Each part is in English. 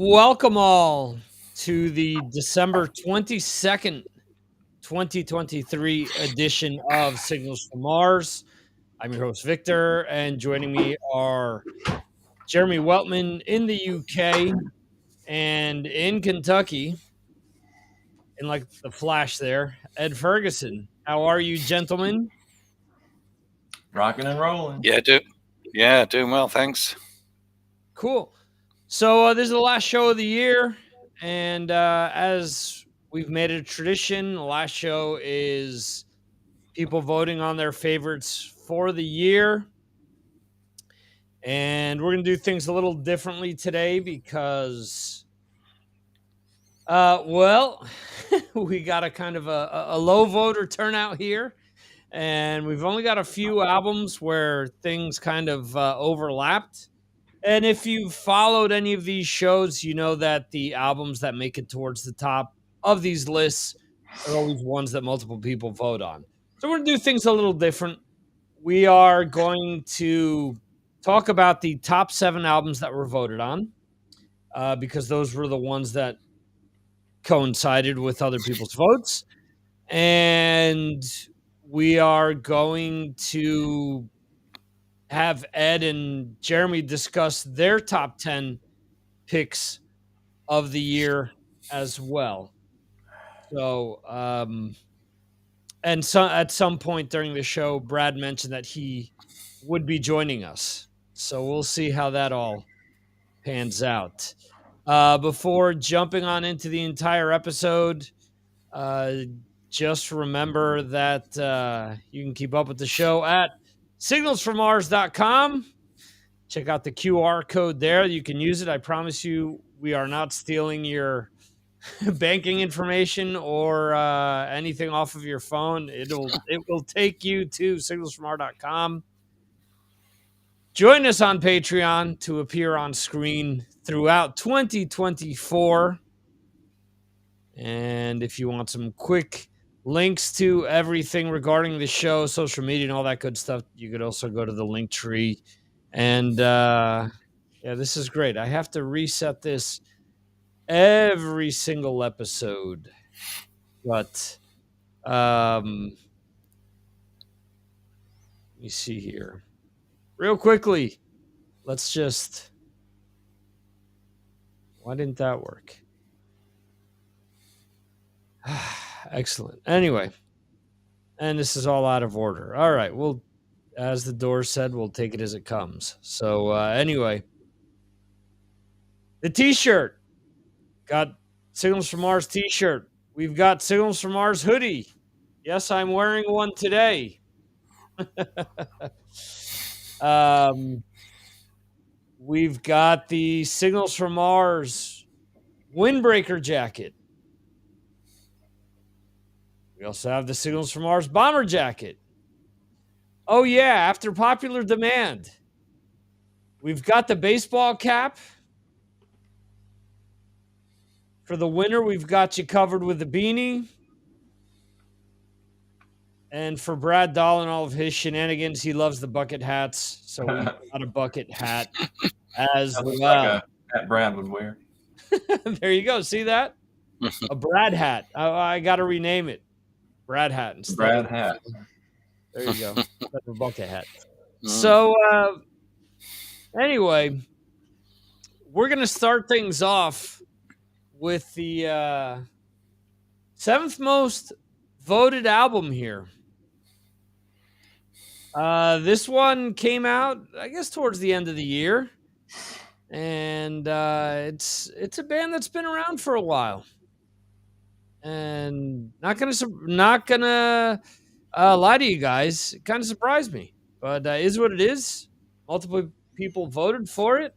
Welcome all to the December 22nd, 2023 edition of Signals from Mars. I'm your host, Victor, and joining me are Jeremy Weltman in the UK and in Kentucky, in like the flash there, Ed Ferguson. How are you, gentlemen? Rocking and rolling. Doing well, thanks. Cool. So this is the last show of the year, and as we've made it a tradition, the last show is people voting on their favorites for the year. And we're going to do things a little differently today because, we got a kind of a low voter turnout here. And we've only got a few albums where things kind of overlapped. And if you've followed any of these shows, you know that the albums that make it towards the top of these lists are always ones that multiple people vote on. So we're going to do things a little different. We are going to talk about the top 7 albums that were voted on because those were the ones that coincided with other people's votes. And we are going to have Ed and Jeremy discuss their top 10 picks of the year as well. So, and so at some point during the show, Brad mentioned that he would be joining us. So we'll see how that all pans out. Before jumping on into the entire episode, just remember that you can keep up with the show at signalsfrommars.com. Check out the QR code there. You can use it. I promise you, we are not stealing your banking information or anything off of your phone. It will take you to signalsfrommars.com. Join us on Patreon to appear on screen throughout 2024. And if you want some quick links to everything regarding the show, social media, and all that good stuff, you could also go to the link tree. And this is great. I have to reset this every single episode. But let me see here. Real quickly, let's just... Why didn't that work? Excellent. Anyway, and this is all out of order. All right. Well, as the door said, we'll take it as it comes. So anyway, the T-shirt. Got Signals from Mars T-shirt. We've got Signals from Mars hoodie. Yes, I'm wearing one today. We've got the Signals from Mars windbreaker jacket. We also have the Signals from Mars bomber jacket. Oh, yeah, after popular demand, we've got the baseball cap. For the winter, we've got you covered with the beanie. And for Brad Dahl and all of his shenanigans, he loves the bucket hats. So we got a bucket hat as well. Like a hat Brad would wear. There you go. See that? A Brad hat. I got to rename it. Brad hat instead. Brad hat. There you go. That's a bucket hat. So, anyway, we're going to start things off with the 7th most voted album here. This one came out, I guess, towards the end of the year. And it's a band that's been around for a while. And not gonna lie to you guys, it kind of surprised me, but is what it is. Multiple people voted for it.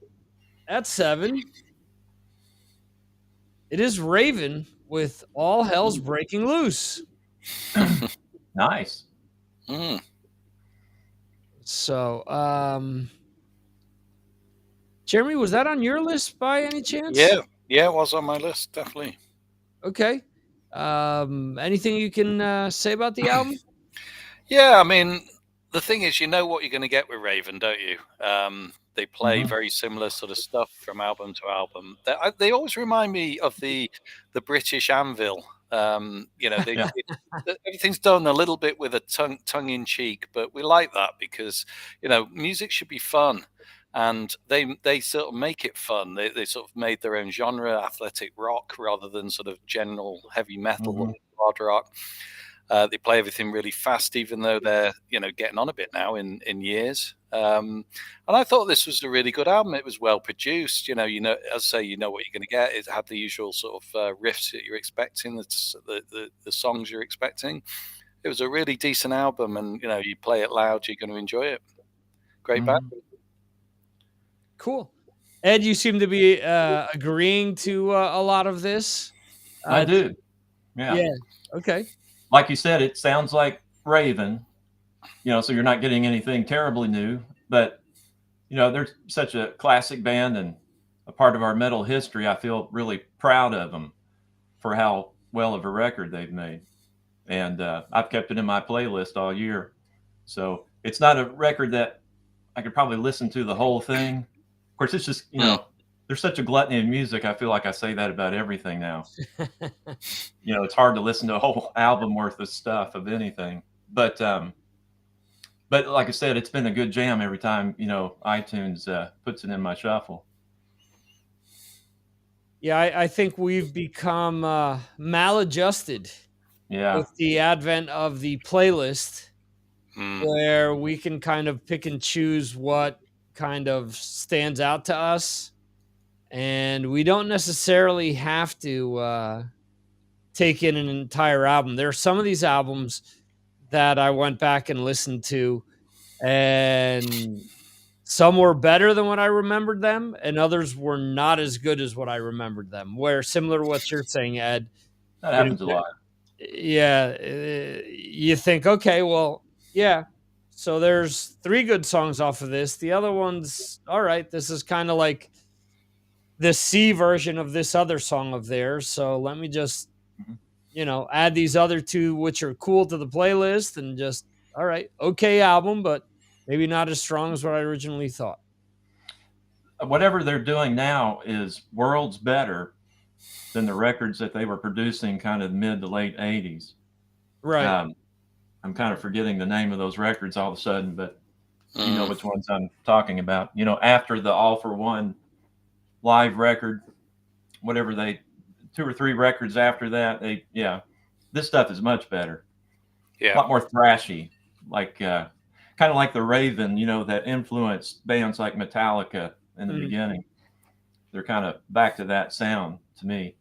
At 7, it is Raven with All Hell's Breaking Loose. Nice. So, Jeremy, was that on your list by any chance? Yeah, it was on my list, definitely. Okay. Anything you can say about the album? Yeah, I mean, the thing is, you know what you're going to get with Raven, don't you? they play Mhm. very similar sort of stuff from album to album. They always remind me of the British Anvil. Yeah. Everything's done a little bit with a tongue in cheek, but we like that because music should be fun, and they sort of make it fun. They sort of made their own genre, athletic rock, rather than sort of general heavy metal or Mhm. hard rock. They play everything really fast, even though they're getting on a bit now in years. And I thought this was a really good album. It was well produced. As I say, you know what you're going to get. It had the usual sort of riffs that you're expecting, the songs you're expecting. It was a really decent album, and you play it loud, you're going to enjoy it. Great band. Mhm. Cool. Ed, you seem to be agreeing to a lot of this. I Uh, do. Yeah. yeah. Okay. Like you said, it sounds like Raven, so you're not getting anything terribly new, but they're such a classic band and a part of our metal history. I feel really proud of them for how well of a record they've made. And I've kept it in my playlist all year. So it's not a record that I could probably listen to the whole thing. Of course, it's just, Mm. there's such a gluttony of music. I feel like I say that about everything now. It's hard to listen to a whole album worth of stuff of anything. But like I said, it's been a good jam every time, iTunes puts it in my shuffle. Yeah, I think we've become maladjusted Yeah. with the advent of the playlist, Mm. where we can kind of pick and choose what kind of stands out to us, and we don't necessarily have to take in an entire album. There are some of these albums that I went back and listened to, and some were better than what I remembered them, and others were not as good as what I remembered them. Where similar to what you're saying, Ed, That you know, happens a lot. yeah, you think, okay, well, yeah. So there's 3 good songs off of this. The other ones, all right, this is kind of like the C version of this other song of theirs. So let me just, Mhm. add these other 2 which are cool to the playlist, and just, all right, okay album, but maybe not as strong as what I originally thought. Whatever they're doing now is worlds better than the records that they were producing kind of mid to late 80s. Right. Um, I'm kind of forgetting the name of those records all of a sudden, but you know Mm. which ones I'm talking about. After the All for One live record, whatever 2 or 3 records after that, this stuff is much better. A Yeah. lot more thrashy, like kind of like the Raven, that influenced bands like Metallica in the Mhm. beginning. They're kind of back to that sound to me.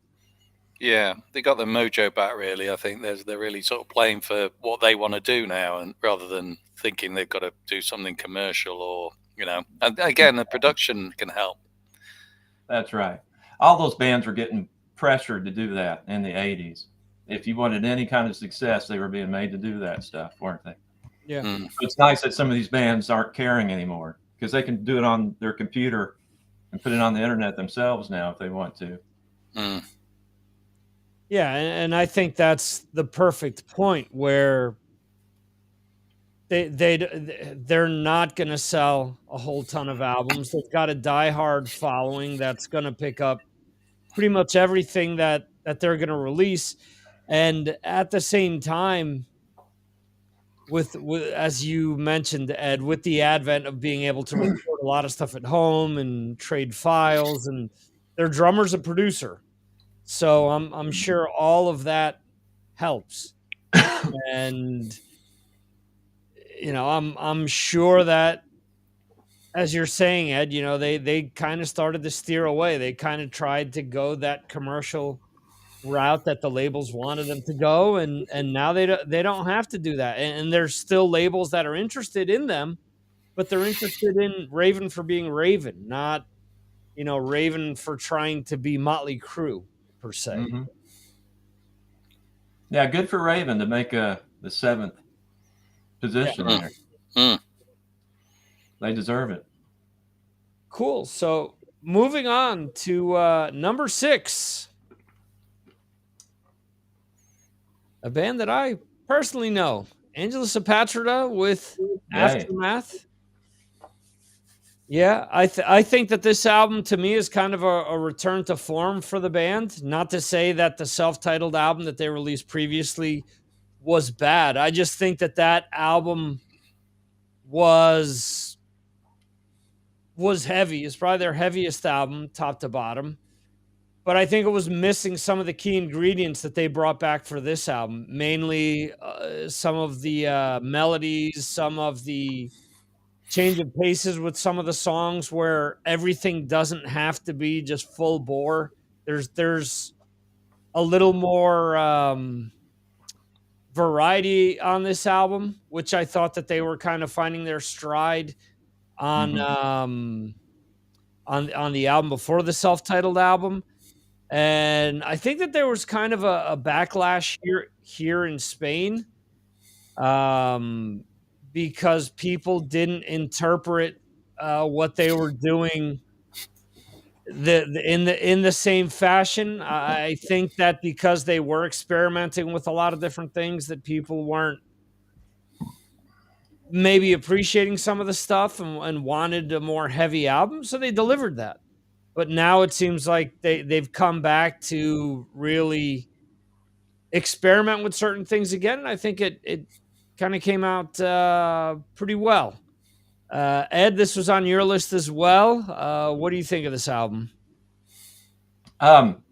Yeah, they got the mojo back. Really, I think they're really sort of playing for what they want to do now, and rather than thinking they've got to do something commercial or And again, the production can help. That's right. All those bands were getting pressured to do that in the 80s. If you wanted any kind of success, they were being made to do that stuff, weren't they? Yeah. Mm. It's nice that some of these bands aren't caring anymore because they can do it on their computer and put it on the internet themselves now if they want to. Mm. Yeah, and I think that's the perfect point where they're not going to sell a whole ton of albums. They've got a diehard following that's going to pick up pretty much everything that they're going to release, and at the same time, with as you mentioned, Ed, with the advent of being able to record a lot of stuff at home and trade files, and their drummer's a producer, so I'm sure all of that helps. And I'm sure that, as you're saying, Ed, they kind of started to steer away. They kind of tried to go that commercial route that the labels wanted them to go, and now they don't have to do that. And there's still labels that are interested in them, but they're interested in Raven for being Raven, not Raven for trying to be Motley Crue per se. Mm-hmm. Yeah, good for Raven to make the 7th Yeah. position Mm. there. Mm. They deserve it. Cool. So moving on to number 6, a band that I personally know, Angela Sapatrida with Yay. Aftermath. Yeah, I think that this album to me is kind of a return to form for the band. Not to say that the self-titled album that they released previously was bad. I just think that that album was was heavy. It's probably their heaviest album, top to bottom. But I think it was missing some of the key ingredients that they brought back for this album, mainly some of the melodies, some of the change of paces with some of the songs where everything doesn't have to be just full bore. There's a little more variety on this album, which I thought that they were kind of finding their stride on Mhm. on the album before the self-titled album. And I think that there was kind of a backlash here in Spain, um, because people didn't interpret what they were doing in the same fashion. I think that because they were experimenting with a lot of different things, that people weren't maybe appreciating some of the stuff and wanted a more heavy album, so they delivered that. But now it seems like they've come back to really experiment with certain things again, and I think it kind of came out pretty well. Ed, this was on your list as well. What do you think of this album? Um,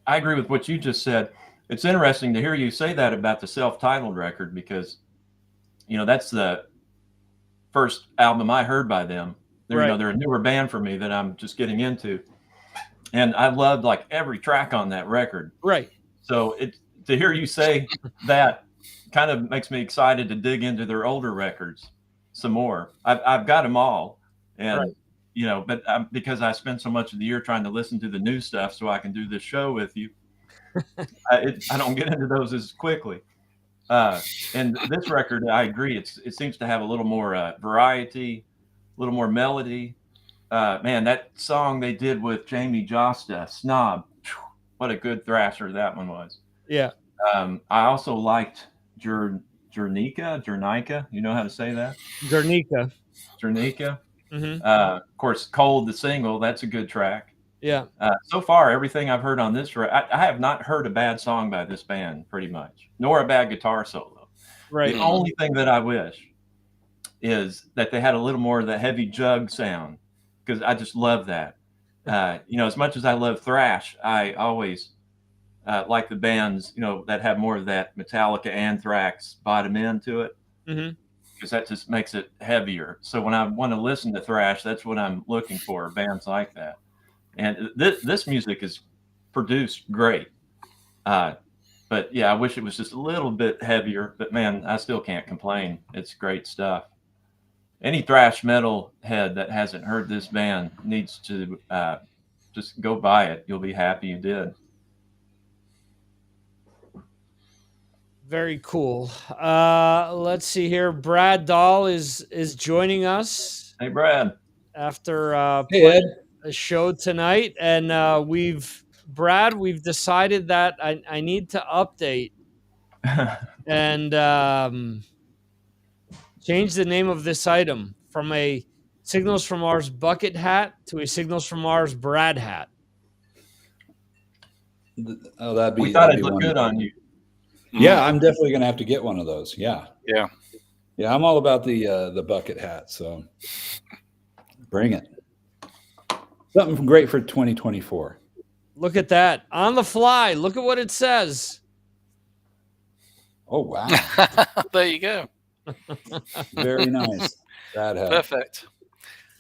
I agree with what you just said. It's interesting to hear you say that about the self-titled record because that's the first album I heard by them. Right, They're a newer band for me that I'm just getting into, and I loved like every track on that record. right, So it to hear you say that kind of makes me excited to dig into their older records some more. I've got them all, right. and but because I spend so much of the year trying to listen to the new stuff so I can do this show with you, I don't get into those as quickly. And this record, I agree, it seems to have a little more variety, a little more melody. Man, that song they did with Jamie Josta, Snob, what a good thrasher that one was. Yeah, I also liked Jernica. You know how to say that? Guernica. Jernica. Hmm. Of course, Cold, the single, that's a good track. Yeah, So far, everything I've heard on this, I have not heard a bad song by this band, pretty much, nor a bad guitar solo. right. The only thing that I wish is that they had a little more of the heavy jug sound, because I just love that. As much as I love thrash, I always like the bands, that have more of that Metallica, Anthrax bottom end to it, Hmm. because that just makes it heavier. So when I want to listen to thrash, that's what I'm looking for, bands like that. And this music is produced great. Uh, but yeah, I wish it was just a little bit heavier. But man, I still can't complain. It's great stuff. Any thrash metal head that hasn't heard this band needs to just go buy it. You'll be happy you did. Very cool. Let's see here. Brad Dahl is joining us Hey, Brad. after Hey, Ed. a show tonight, and we've decided that I need to update and change the name of this item from a Signals from Mars bucket hat to a Signals from Mars Brad hat. Oh, that'd be We thought that'd it'd be look good wonderful. on you. Yeah, I'm definitely gonna have to get one of those. Yeah, Yeah. yeah, I'm all about the bucket hat. So bring it. Something great for 2024. Look at that on the fly. Look at what it says. Oh wow, There you go. very nice. Brad hat. Perfect.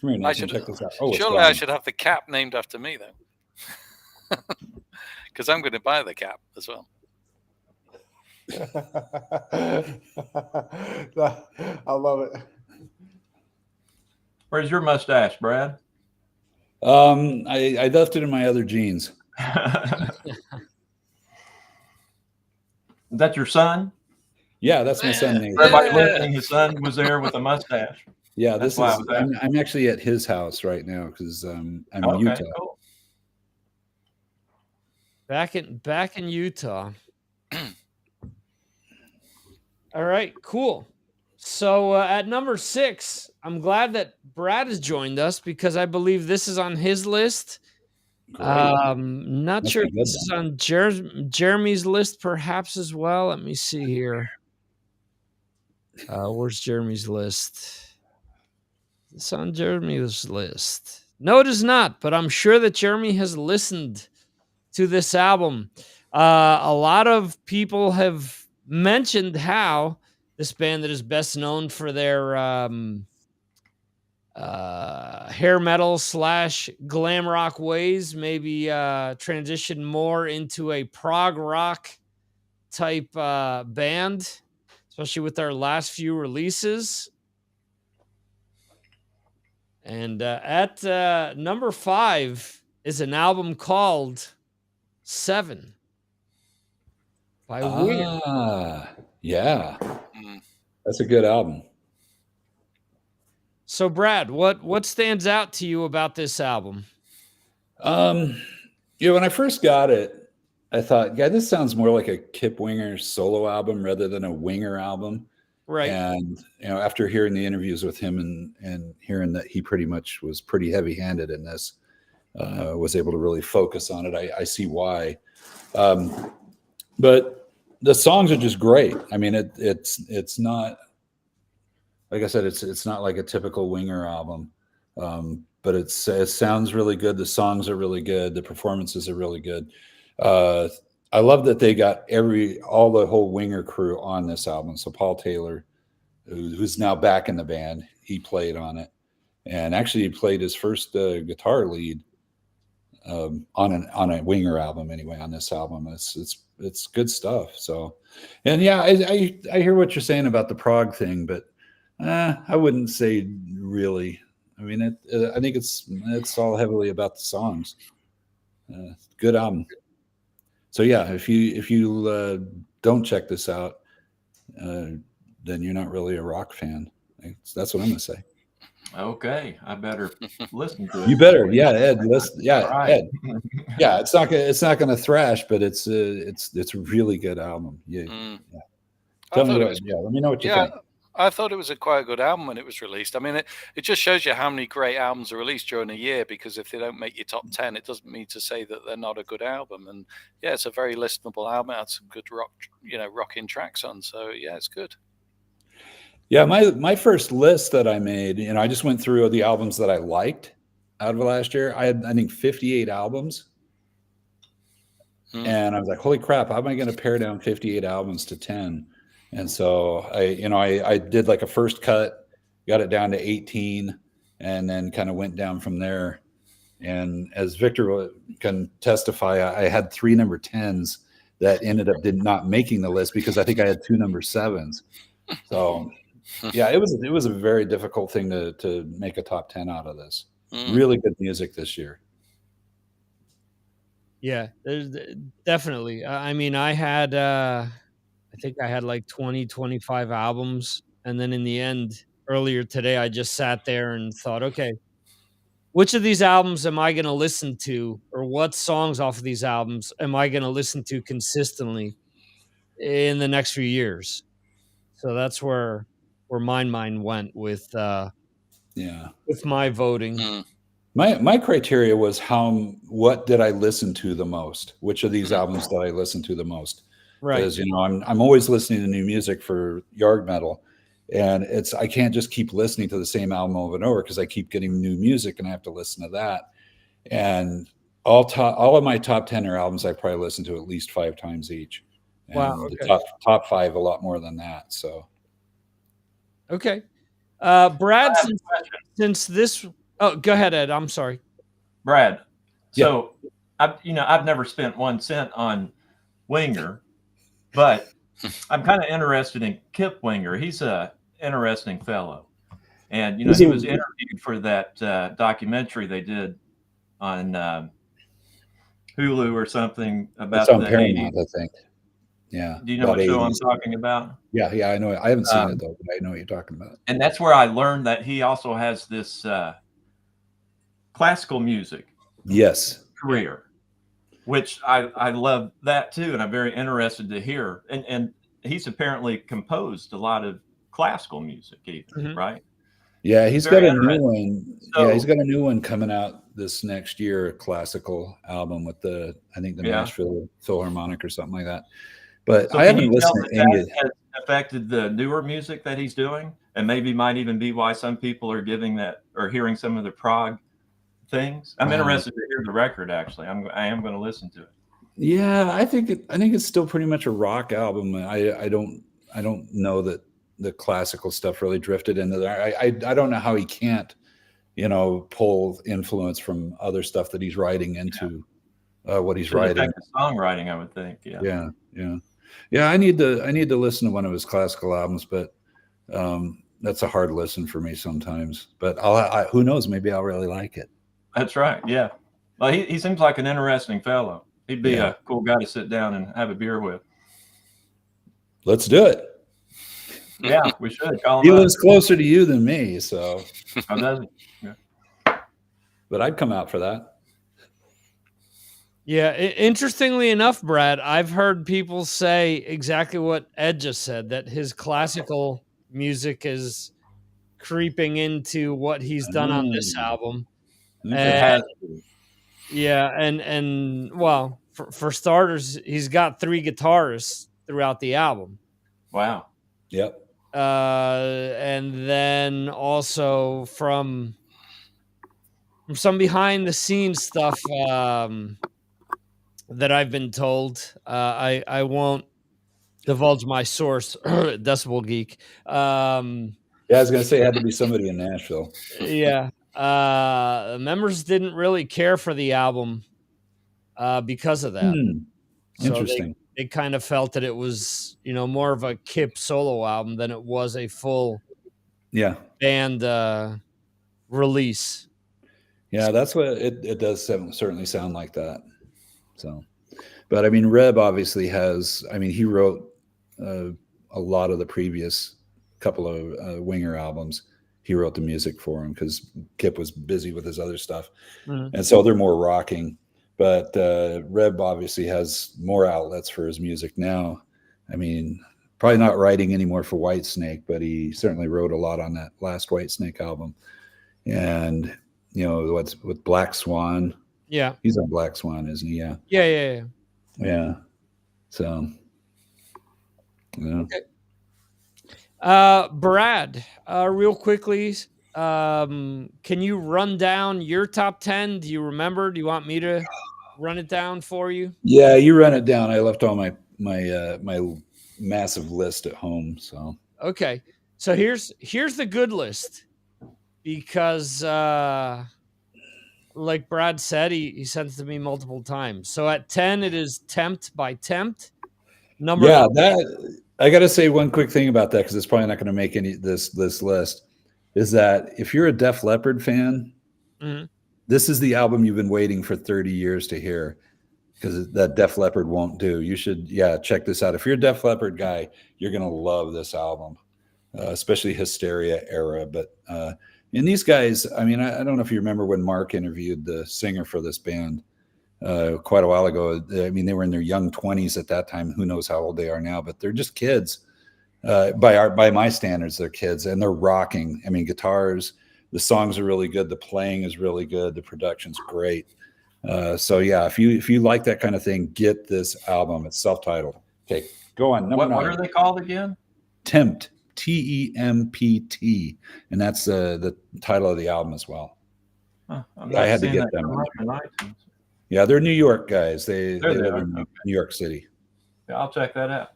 Very I nice. should, Check this out. Oh, it's surely I gone. should have the cap named after me, though. Because I'm going to buy the cap as well. I love it. Where's your mustache, Brad? I left it in my other jeans. Is that your son? Yeah, that's my son. Nathan. Everybody listening, his son was there with a mustache. Yeah, That's this why I is. was asking. I'm actually at his house right now because I'm in Okay, Utah. cool. Back in Utah. All right, cool. So at number 6, I'm glad that Brad has joined us because I believe this is on his list. Great. Not Must sure be if good this is then. on Jeremy's list perhaps as well. Let me see here. Where's Jeremy's list? It's on Jeremy's list. No, it is not, but I'm sure that Jeremy has listened to this album. A lot of people have mentioned how this band that is best known for their hair metal / glam rock ways maybe transition more into a prog rock type band, especially with their last few releases. And at number 5 is an album called Seven by Winger. Yeah. Mm. That's a good album. So, Brad, what stands out to you about this album? When I first got it, I thought, yeah, this sounds more like a Kip Winger solo album rather than a Winger album. Right. And after hearing the interviews with him and hearing that he pretty much was pretty heavy-handed in this, was able to really focus on it. I see why. But the songs are just great. I mean, it's not, like I said, it's not like a typical Winger album. But it sounds really good. The songs are really good. The performances are really good. I love that they got the whole Winger crew on this album. So Paul Taylor, who's now back in the band, he played on it, and actually he played his first guitar lead on a Winger album. Anyway, on this album, it's good stuff. So, and yeah, I hear what you're saying about the prog thing, but I wouldn't say really. I mean, I think it's all heavily about the songs. Good album. So yeah, if you don't check this out, then you're not really a rock fan. That's what I'm gonna say. Okay, I better listen to it. You better, yeah, Ed. Listen, yeah, All right. Ed. Yeah, it's not gonna thrash, but it's a really good album. Yeah. Tell me what. Yeah, let me know what you think. I thought it was quite a good album when it was released. I mean, it just shows you how many great albums are released during a year, because if they don't make your top 10, it doesn't mean to say that they're not a good album. And yeah, it's a very listenable album. It had some good rocking tracks on. So yeah, it's good. Yeah, my first list that I made, I just went through the albums that I liked out of last year. I had, I think, 58 albums. And I was like, holy crap, how am I going to pare down 58 albums to 10? And so I did like a first cut, got it down to 18, and then kind of went down from there. And as Victor can testify, I had 3 number 10s that ended up not making the list because I think I had 2 number 7s. So yeah, it was a very difficult thing to make a top 10 out of this. Really good music this year. Yeah, there's definitely. I mean, I think I had like 20, 25 albums. And then in the end, earlier today, I just sat there and thought, okay, which of these albums am I going to listen to, or what songs off of these albums am I going to listen to consistently in the next few years? So that's where my mind went with my voting. My criteria was what did I listen to the most? Which of these albums did I listen to the most? Right. Because I'm always listening to new music for yard metal, and I can't just keep listening to the same album over and over because I keep getting new music and I have to listen to that. And all of my top 10 are albums I probably listen to at least 5 times each. And wow. Okay. The top 5 a lot more than that. So okay, Brad, since this. Oh, go ahead, Ed. I'm sorry, Brad. So I've never spent 1 cent on Winger, but I'm kind of interested in Kip Winger. He's a interesting fellow, and he was interviewed for that documentary they did on Hulu or something about it's on the Paramount, 80s. I think. Yeah. Do you know what show I'm talking about? Yeah, I know it. I haven't seen it though, but I know what you're talking about. And that's where I learned that he also has this classical music career, which I love that too, and I'm very interested to hear. And he's apparently composed a lot of classical music, even, Mhm. right? Yeah, he's got Very a new interesting. one. Yeah, So he's got a new one coming out this next year, a classical album with I think the yeah. Nashville Philharmonic or something like that. But So I can you haven't tell listened that to any that of. has affected the newer music that he's doing, and maybe might even be why some people are giving that or hearing some of the prog things? I'm interested to hear the record. Actually, I am going to listen to it. Yeah, I think it's still pretty much a rock album. I don't know that the classical stuff really drifted into there. I don't know how he can't, pull influence from other stuff that he's writing into what he's Should writing. affect the songwriting, I would think. Yeah. Yeah. I need to listen to one of his classical albums, but that's a hard listen for me sometimes. But who knows? Maybe I'll really like it. That's right. Yeah. Well, he seems like an interesting fellow. He'd be Yeah. a cool guy to sit down and have a beer with. Let's do it. Yeah, we should call He him up. lives closer to you than me, so. How does he? Yeah. But I'd come out for that. Yeah, interestingly enough, Brad, I've heard people say exactly what Ed just said, that his classical music is creeping into what he's done on this album. It And has to. yeah, and well, for starters, he's got 3 guitarists throughout the album. Wow. Yep. And then also from some behind the scenes stuff that I've been told, I won't divulge my source, Decibel Geek. Yeah, I was going to say it had to be somebody in Nashville. Yeah. Members didn't really care for the album because of that. So Interesting. they kind of felt that it was, more of a Kip solo album than it was a full band release. Yeah, that's what it does certainly sound like that. So, but I mean, Reb obviously has, he wrote a lot of the previous couple of Winger albums. He wrote the music for him because Kip was busy with his other stuff. And so they're more rocking. But Reb obviously has more outlets for his music now. Probably not writing anymore for Whitesnake, but he certainly wrote a lot on that last Whitesnake album. And, what's with Black Swan. Yeah. He's on Black Swan, isn't he? Yeah. Yeah. So, Okay. Brad, real quickly, can you run down your top 10? Do you remember? Do you want me to run it down for you? Yeah, you run it down. I left all my massive list at home. So okay. So here's the good list, because like Brad said, he sent it to me multiple times. So at 10, it is Tempt by Tempt. That I got to say one quick thing about that, because it's probably not going to make this list, is that if you're a Def Leppard fan, this is the album you've been waiting for 30 years to hear, because that Def Leppard won't do. You should, check this out. If you're a Def Leppard guy, you're going to love this album, especially Hysteria era. But and these guys, I don't know if you remember when Mark interviewed the singer for this band quite a while ago. They were in their young 20s at that time. Who knows how old they are now, but they're just kids. By my standards, they're kids, and they're rocking. Guitars, the songs are really good. The playing is really good. The production's great. So yeah, if you like that kind of thing, get this album. It's self-titled. Okay, go on. Number 9. What are they called again? Tempt, Tempt, and that's the title of the album as well. Huh, I had to get them. Yeah, they're New York guys. They live in New York City. Yeah, I'll check that out.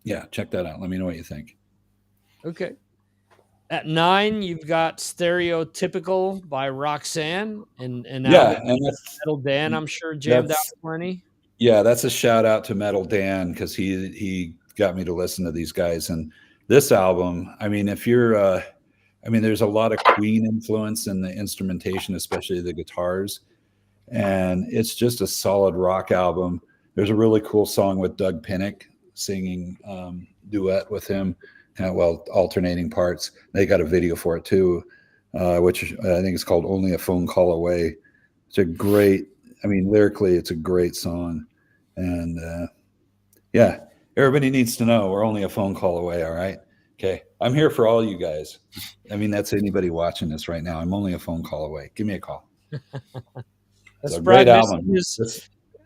Yeah, check that out. Let me know what you think. Okay. At 9, you've got Stereotypical by Roxanne, and that's Metal Dan, I'm sure, jammed out plenty. Yeah, that's a shout out to Metal Dan, because he got me to listen to these guys. And this album, if you're there's a lot of Queen influence in the instrumentation, especially the guitars, and it's just a solid rock album. There's a really cool song with Doug Pinnick singing duet with him, alternating parts. They got a video for it too, which I think is called Only a Phone Call Away. It's a great, lyrically, it's a great song. And everybody needs to know we're only a phone call away. All right. Okay. I'm here for all you guys. I mean, that's anybody watching this right now. I'm only a phone call away. Give me a call. That's It's a Brad great missing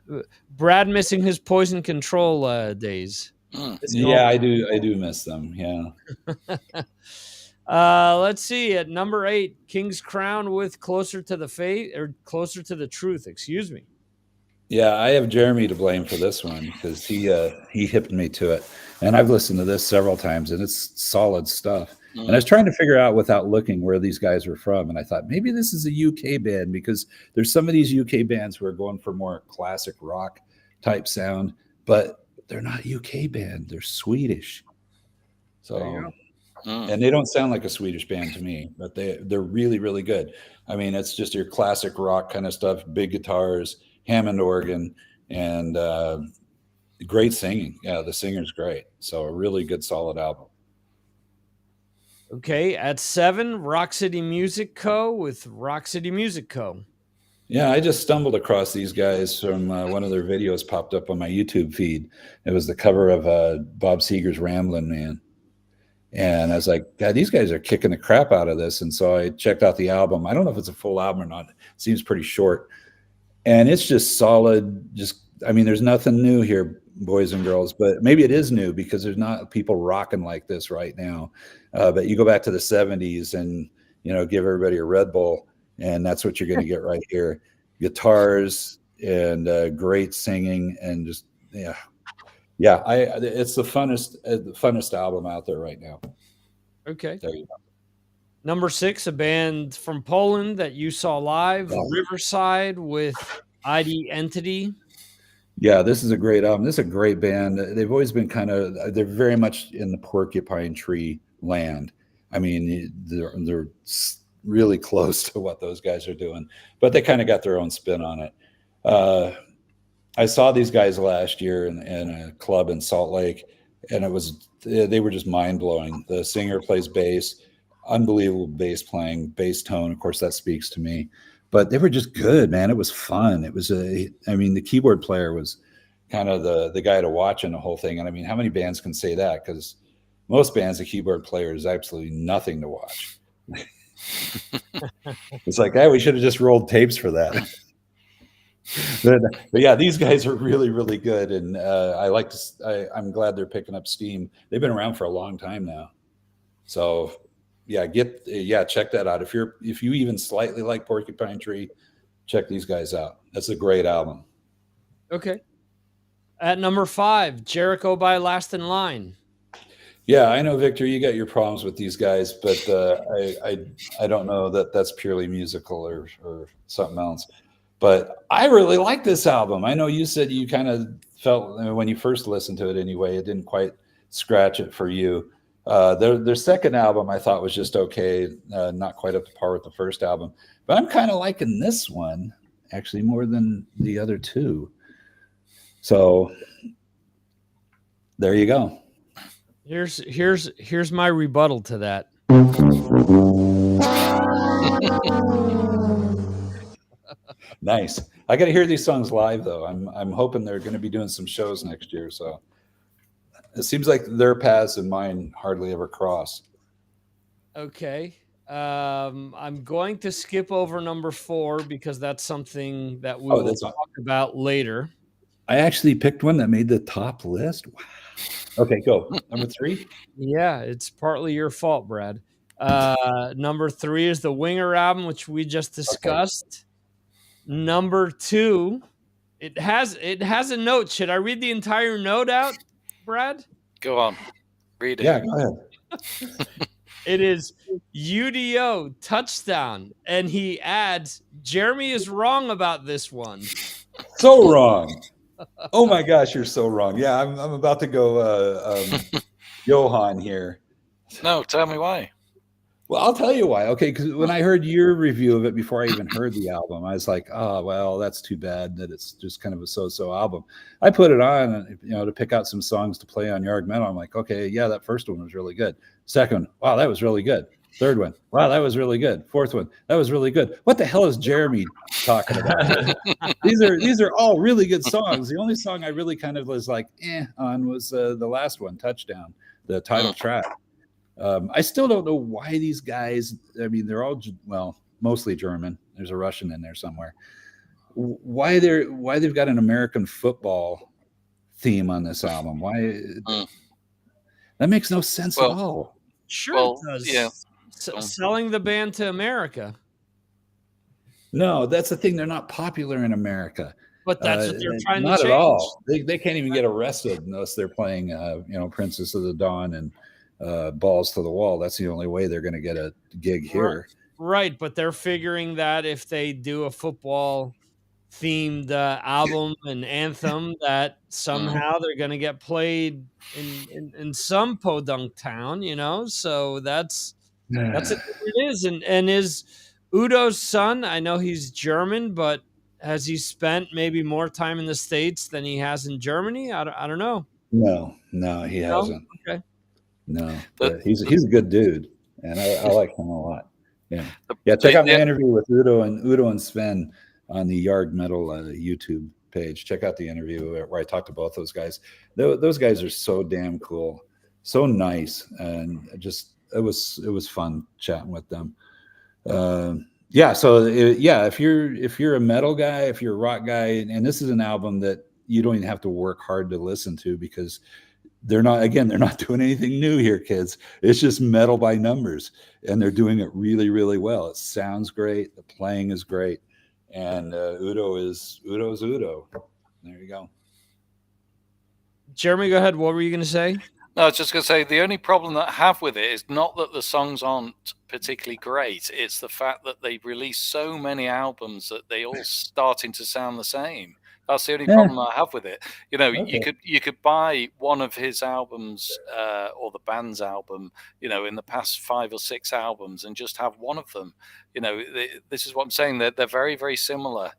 album. Brad missing his Poison Control days. Yeah, I do miss them. Yeah. Let's see, at number 8, King's Crown with Closer to the Faith, or Closer to the Truth, excuse me. Yeah, I have Jeremy to blame for this one because he hipped me to it. And I've listened to this several times and it's solid stuff. And I was trying to figure out without looking where these guys were from. And I thought maybe this is a UK band because there's some of these UK bands who are going for more classic rock type sound, but they're not UK band. They're Swedish. So, and they don't sound like a Swedish band to me, but they're really, really good. I mean, it's just your classic rock kind of stuff, big guitars, Hammond organ, and great singing. Yeah, the singer's great. So a really good, solid album. Okay, at 7, Rock City Music Co. with Rock City Music Co. Yeah, I just stumbled across these guys from one of their videos popped up on my YouTube feed. It was the cover of Bob Seger's Ramblin' Man. And I was like, God, these guys are kicking the crap out of this. And so I checked out the album. I don't know if it's a full album or not. It seems pretty short. And it's just solid. I mean, there's nothing new here, boys and girls, but maybe it is new because there's not people rocking like this right now. But you go back to the 70s and, give everybody a Red Bull, and that's what you're going to get right here. Guitars and great singing and just, it's the funnest album out there right now. Okay. There you go. Number 6, a band from Poland that you saw live, Riverside with ID Entity. Yeah, this is a great album. This is a great band. They've always been they're very much in the Porcupine Tree land. I mean, they're really close to what those guys are doing, but they kind of got their own spin on it. I saw these guys last year in a club in Salt Lake, and they were just mind blowing. The singer plays bass, unbelievable bass playing, bass tone. Of course, that speaks to me. But they were just good, man. It was fun. It was the keyboard player was kind of the guy to watch in the whole thing. And I mean, how many bands can say that? Because most bands, the keyboard player is absolutely nothing to watch. It's like, we should have just rolled tapes for that. But yeah, these guys are really, really good, and I'm glad they're picking up steam. They've been around for a long time now, so check that out. If you even slightly like Porcupine Tree, check these guys out. That's a great album. Okay. At number 5, Jericho by Last in Line. Yeah, I know, Victor, you got your problems with these guys, but I don't know that that's purely musical or something else. But I really like this album. I know you said you kind of felt when you first listened to it anyway, it didn't quite scratch it for you. Their second album I thought was just okay, not quite up to par with the first album. But I'm kind of liking this one actually more than the other two. So there you go. Here's my rebuttal to that. Nice. I got to hear these songs live though. I'm hoping they're going to be doing some shows next year. So it seems like their paths and mine hardly ever cross. Okay. I'm going to skip over number 4 because that's something that we will talk about later. I actually picked one that made the top list. Wow. Okay, go. Number 3? Yeah, it's partly your fault, Brad. Number 3 is the Winger album, which we just discussed. Okay. Number 2, it has a note. Should I read the entire note out, Brad? Go on. Read it. Yeah, go ahead. It is UDO touchdown. And he adds, Jeremy is wrong about this one. So wrong. Oh my gosh, you're so wrong. Yeah, I'm about to go Johan here. No, tell me why. Well, I'll tell you why. Okay, because when I heard your review of it before I even heard the album, I was like, oh, well, that's too bad that it's just kind of a so-so album. I put it on, to pick out some songs to play on Yard Metal. I'm like, okay, yeah, that first one was really good. Second one, wow, that was really good. Third one, wow, that was really good. Fourth one, that was really good. What the hell is Jeremy talking about? These are all really good songs. The only song I really kind of was like, on was the last one, Touchdown, the title track. I still don't know why these guys. I mean, they're all well, mostly German. There's a Russian in there somewhere. Why they've got an American football theme on this album? Why that makes no sense at all. Sure, it does. Yeah. Selling the band to America. No, that's the thing. They're not popular in America. But that's what they're trying to not change. at all. They can't even get arrested unless they're playing, Princess of the Dawn and Balls to the Wall. That's the only way they're going to get a gig here. Right, but they're figuring that if they do a football themed album and anthem, that somehow they're going to get played in some podunk town, So that's what it is. And is Udo's son? I know he's German, but has he spent maybe more time in the States than he has in Germany? I don't know. No, he hasn't. Okay. No, but he's a good dude, and I like him a lot. Yeah. Check out my interview with Udo and Sven on the Yard Metal YouTube page. Check out the interview where I talked to both those guys. Those guys are so damn cool, so nice, and it was fun chatting with them. If you're a metal guy, if you're a rock guy, and this is an album that you don't even have to work hard to listen to, because they're not doing anything new here, kids. It's just metal by numbers, and they're doing it really, really well. It sounds great. The playing is great. And Udo's Udo. There you go. Jeremy, go ahead. What were you going to say? No, I was just going to say the only problem that I have with it is not that the songs aren't particularly great. It's the fact that they've released so many albums that they all starting to sound the same. That's the only problem I have with it. You could buy one of his albums or the band's album, in the past 5 or 6 albums, and just have one of them. This is what I'm saying. They're very, very similar.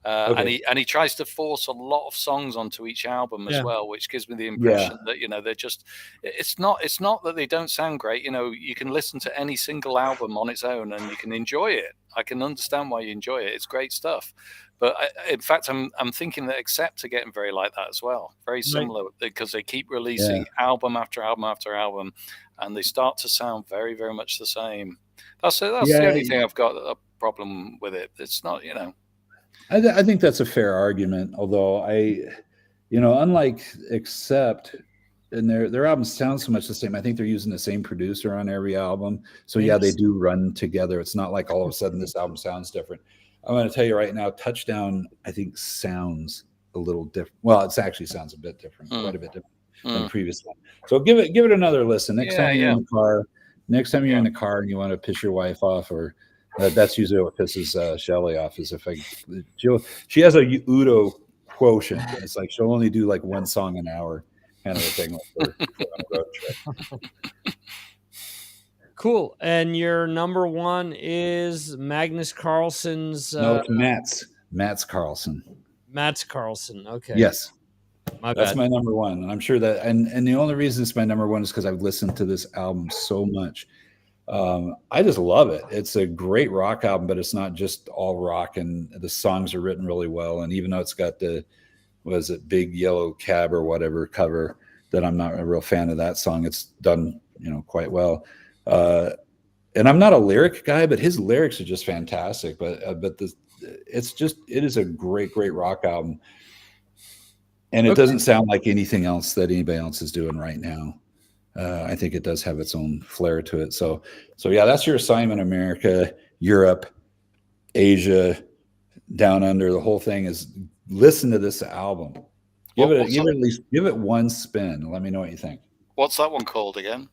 And he tries to force a lot of songs onto each album as well, which gives me the impression that they're just. It's not that they don't sound great. You can listen to any single album on its own and you can enjoy it. I can understand why you enjoy it. It's great stuff. But in fact, I'm thinking that Accept are getting very like that as well. Very similar, because they keep releasing album after album after album, and they start to sound very, very much the same. That's the only thing I've got a problem with it. It's not, I think that's a fair argument, although unlike Accept, and their albums sound so much the same. I think they're using the same producer on every album. So they do run together. It's not like all of a sudden this album sounds different. I'm going to tell you right now, Touchdown, I think, sounds a little different. Well, it actually sounds a bit different, quite a bit different than the previous one. So give it another listen. Next time you're in the car and you want to piss your wife off, or that's usually what pisses Shelly off, is she has a Udo quotient. It's like she'll only do like one song an hour kind of a thing for on a road trip. Cool. And your number one is Magnus Carlsen's. No, it's Mats Carlsen. Mats Carlsen. Okay. Yes. That's my number one. And I'm sure that, and the only reason it's my number one is because I've listened to this album so much. I just love it. It's a great rock album, but it's not just all rock, and the songs are written really well. And even though it's got Big Yellow Cab or whatever cover, that I'm not a real fan of that song, it's done, quite well. And I'm not a lyric guy, but his lyrics are just fantastic. But it is a great, great rock album. And it doesn't sound like anything else that anybody else is doing right now. I think it does have its own flair to it. So that's your assignment. America, Europe, Asia, down under, the whole thing is listen to this album. Give it one spin. Let me know what you think. What's that one called again?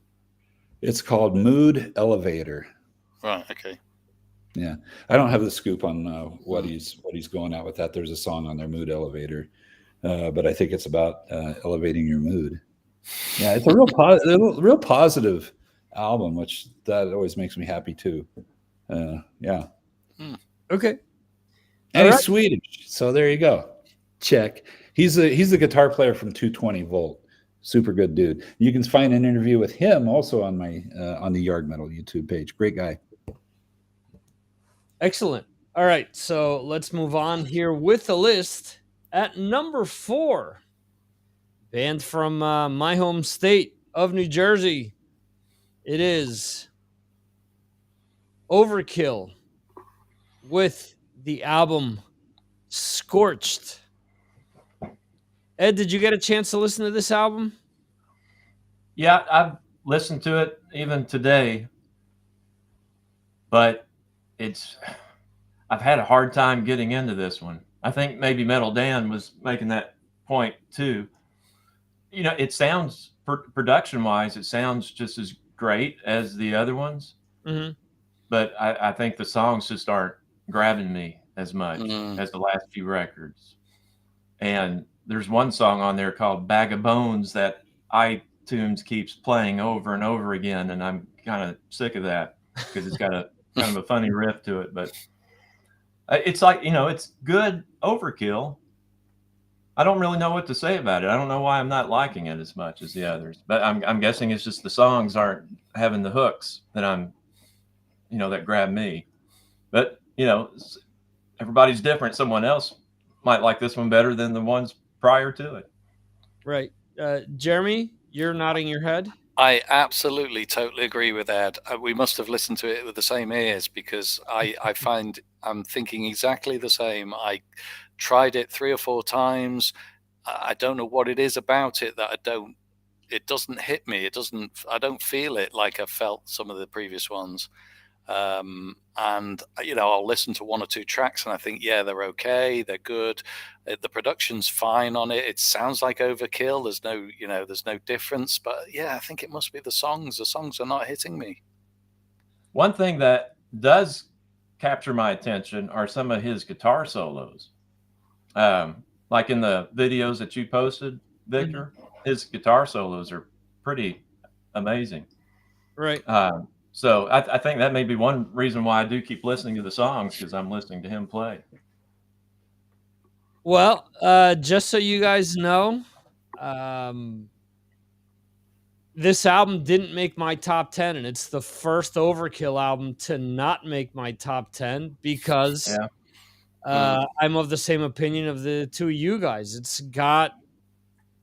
It's called Mood Elevator. Right. Okay. Yeah, I don't have the scoop on what he's going out with that. There's a song on there, Mood Elevator, but I think it's about elevating your mood. Yeah, it's a real positive album, which that always makes me happy too. Yeah. Okay. And he's Swedish, so there you go. Check. He's the guitar player from 220 Volt. Super good dude. You can find an interview with him also on my on the Yard Metal YouTube page. Great guy. Excellent. All right, so let's move on here with the list. At number 4, band from my home state of New Jersey, It is Overkill with the album Scorched. Ed, did you get a chance to listen to this album? Yeah, I've listened to it even today, but I've had a hard time getting into this one. I think maybe Metal Dan was making that point too. It sounds production wise, it sounds just as great as the other ones, Mm-hmm. but I think the songs just aren't grabbing me as much Mm. as the last few records. And there's one song on there called Bag of Bones that iTunes keeps playing over and over again, and I'm kind of sick of that because it's got a kind of a funny riff to it. But it's like, it's good overkill. I don't really know what to say about it. I don't know why I'm not liking it as much as the others, but I'm guessing it's just the songs aren't having the hooks that that grab me. But, everybody's different. Someone else might like this one better than the ones prior to it. Right. Jeremy, you're nodding your head. I absolutely, totally agree with Ed. We must have listened to it with the same ears, because I find I'm thinking exactly the same. I tried it 3 or 4 times. I don't know what it is about it that it doesn't hit me. I don't feel it like I felt some of the previous ones. And I'll listen to 1 or 2 tracks and I think, yeah, they're okay, they're good, the production's fine on it, it sounds like Overkill, there's no difference, but yeah, I think it must be the songs are not hitting me. One thing that does capture my attention are some of his guitar solos, like in the videos that you posted, Victor. His guitar solos are pretty amazing. Right. So I think that may be one reason why I do keep listening to the songs, because I'm listening to him play. Well, just so you guys know, this album didn't make my top 10, and it's the first Overkill album to not make my top 10 because I'm of the same opinion of the two of you guys. It's got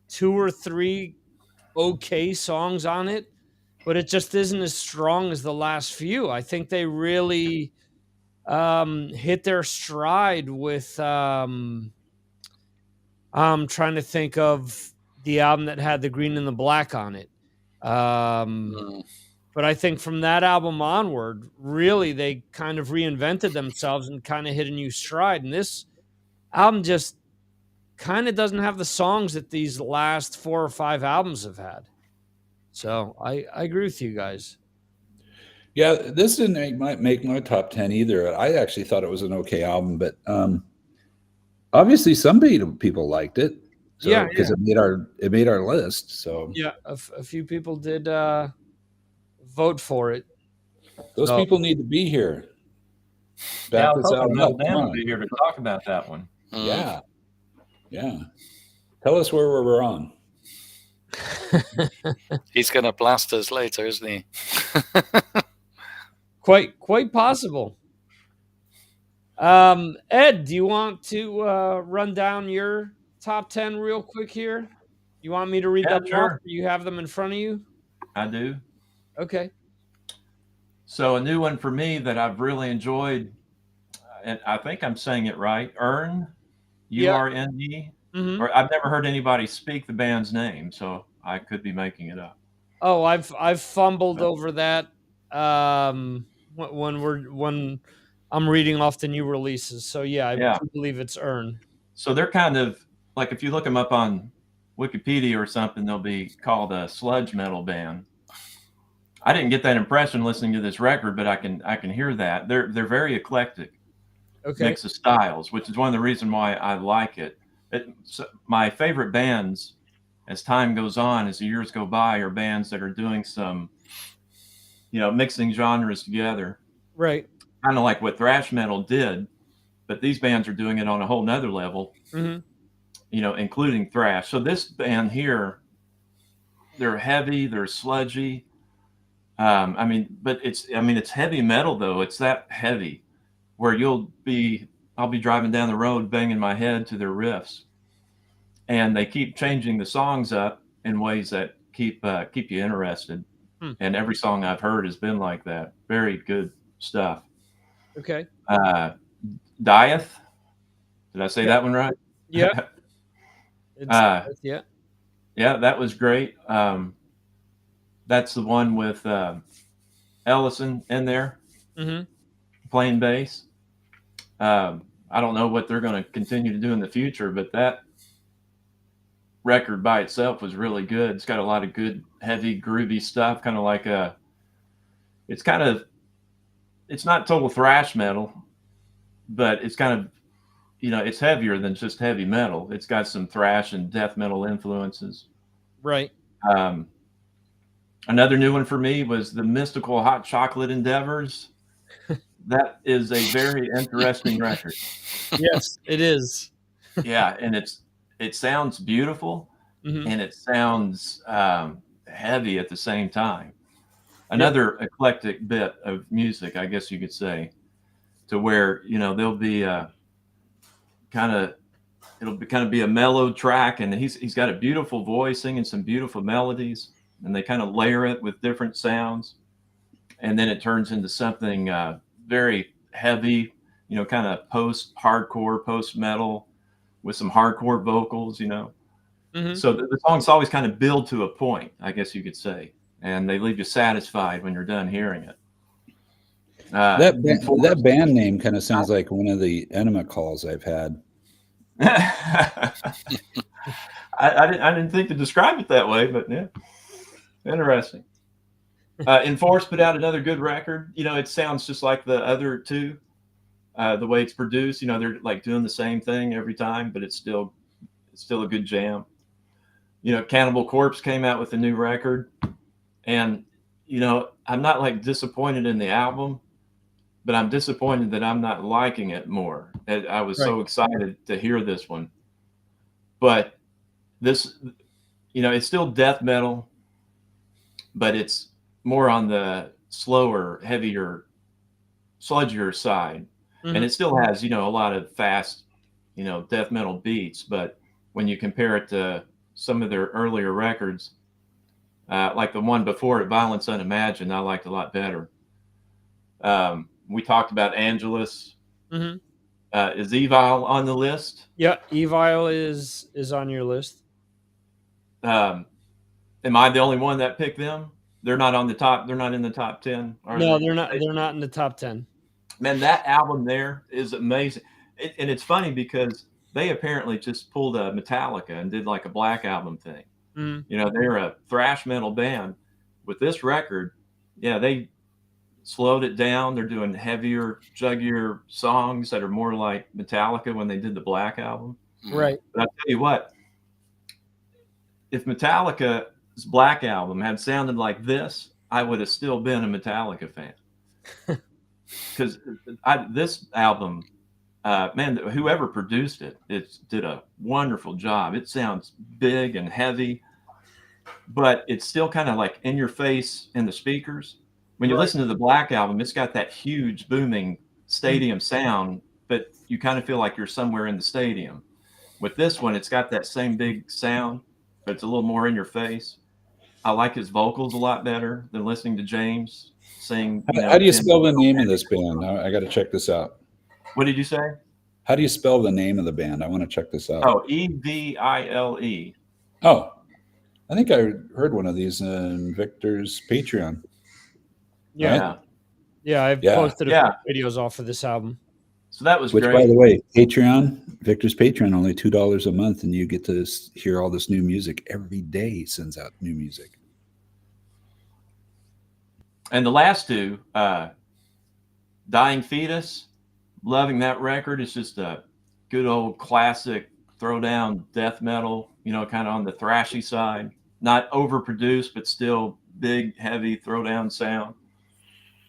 2 or 3 okay songs on it, but it just isn't as strong as the last few. I think they really hit their stride with I'm trying to think of the album that had the green and the black on it. But I think from that album onward, really they kind of reinvented themselves and kind of hit a new stride. And this album just kind of doesn't have the songs that these last 4 or 5 albums have had. So I agree with you guys. Yeah, this didn't make my top 10 either. I actually thought it was an okay album, but obviously some people liked it. So, Yeah, because it made our list. So yeah, a few people did vote for it. Those people need to be here. Yeah, I was hoping Metal Dan would be here to talk about that one. Yeah. Tell us where we're wrong. He's going to blast us later, isn't he? Quite possible. Ed, do you want to run down your top 10 real quick here? You want me to read them off? You have them in front of you? I do. Okay. So a new one for me that I've really enjoyed, and I think I'm saying it right, Urne, U-R-N-E. Mm-hmm. Or I've never heard anybody speak the band's name, so I could be making it up. Oh, I've fumbled over that when I'm reading off the new releases. So yeah, I do believe it's Urne. So they're kind of like, if you look them up on Wikipedia or something, they'll be called a sludge metal band. I didn't get that impression listening to this record, but I can hear that. They're very eclectic. Okay. Mix of styles, which is one of the reasons why I like it. My favorite bands, as time goes on, as the years go by, are bands that are doing some, mixing genres together. Right. Kind of like what thrash metal did, but these bands are doing it on a whole nother level, including thrash. So this band here, they're heavy, they're sludgy. But it's heavy metal though. It's that heavy where I'll be driving down the road banging my head to their riffs, and they keep changing the songs up in ways that keep you interested. And every song I've heard has been like that. Very good stuff. Okay. Dieth. Did I say Yeah. that one right? Yeah. It's uh, yeah. yeah, that was great. That's the one with Ellison in there Mm-hmm. playing bass. I don't know what they're going to continue to do in the future, but that record by itself was really good. It's got a lot of good, heavy, groovy stuff, kind of like it's kind of, it's not total thrash metal, but it's kind of, it's heavier than just heavy metal. It's got some thrash and death metal influences. Right. Um, Another new one for me was the Mystical Hot Chocolate Endeavors. That is a very interesting record. Yes, it is. Yeah, and it sounds beautiful, Mm-hmm. and it sounds heavy at the same time. Yep. Another eclectic bit of music, I guess you could say, to where there'll be it'll be kind of be a mellow track, and he's got a beautiful voice singing some beautiful melodies, and they kind of layer it with different sounds, and then it turns into something very heavy, kind of post-hardcore, post-metal with some hardcore vocals, Mm-hmm. So the songs always kind of build to a point, I guess you could say, and they leave you satisfied when you're done hearing it. That band name kind of sounds like one of the enema calls I've had. I didn't think to describe it that way, but yeah, interesting. Enforce put out another good record. It sounds just like the other two, the way it's produced. They're like doing the same thing every time, but it's still a good jam. Cannibal Corpse came out with a new record, and I'm not like disappointed in the album, but I'm disappointed that I'm not liking it more. I was so excited to hear this one, but this, it's still death metal, but it's more on the slower, heavier, sludgier side. Mm-hmm. And it still has, a lot of fast, death metal beats. But when you compare it to some of their earlier records, like the one before it, Violence Unimagined, I liked a lot better. We talked about Angelus. Mm-hmm. Is Evil on the list? Yeah, Evil is on your list. Am I the only one that picked them? They're not on the top. They're not in the top 10. No, they're not. They're not in the top 10. Man, that album there is amazing. And it's funny because they apparently just pulled a Metallica and did like a Black Album thing. Mm-hmm. They're a thrash metal band. With this record, yeah, they slowed it down. They're doing heavier, juggier songs that are more like Metallica when they did the Black Album. Right. But I'll tell you what, if Metallica's Black Album had sounded like this, I would have still been a Metallica fan. Because this album, man, whoever produced it, did a wonderful job. It sounds big and heavy, but it's still kind of like in your face in the speakers. When you listen to the Black Album, it's got that huge booming stadium sound, but you kind of feel like you're somewhere in the stadium. With this one, it's got that same big sound, but it's a little more in your face. I like his vocals a lot better than listening to James sing. How do you spell the name of this band? I got to check this out. What did you say? How do you spell the name of the band? I want to check this out. Oh, Evile. Oh, I think I heard one of these in Victor's Patreon. Yeah. Right? Yeah, I've posted a few videos off of this album. So that was great. Which, by the way, Patreon, Victor's Patreon, only $2 a month, and you get to hear all this new music every day. He sends out new music. And the last two, Dying Fetus, loving that record. It's just a good old classic throwdown death metal, kind of on the thrashy side. Not overproduced, but still big, heavy throwdown sound.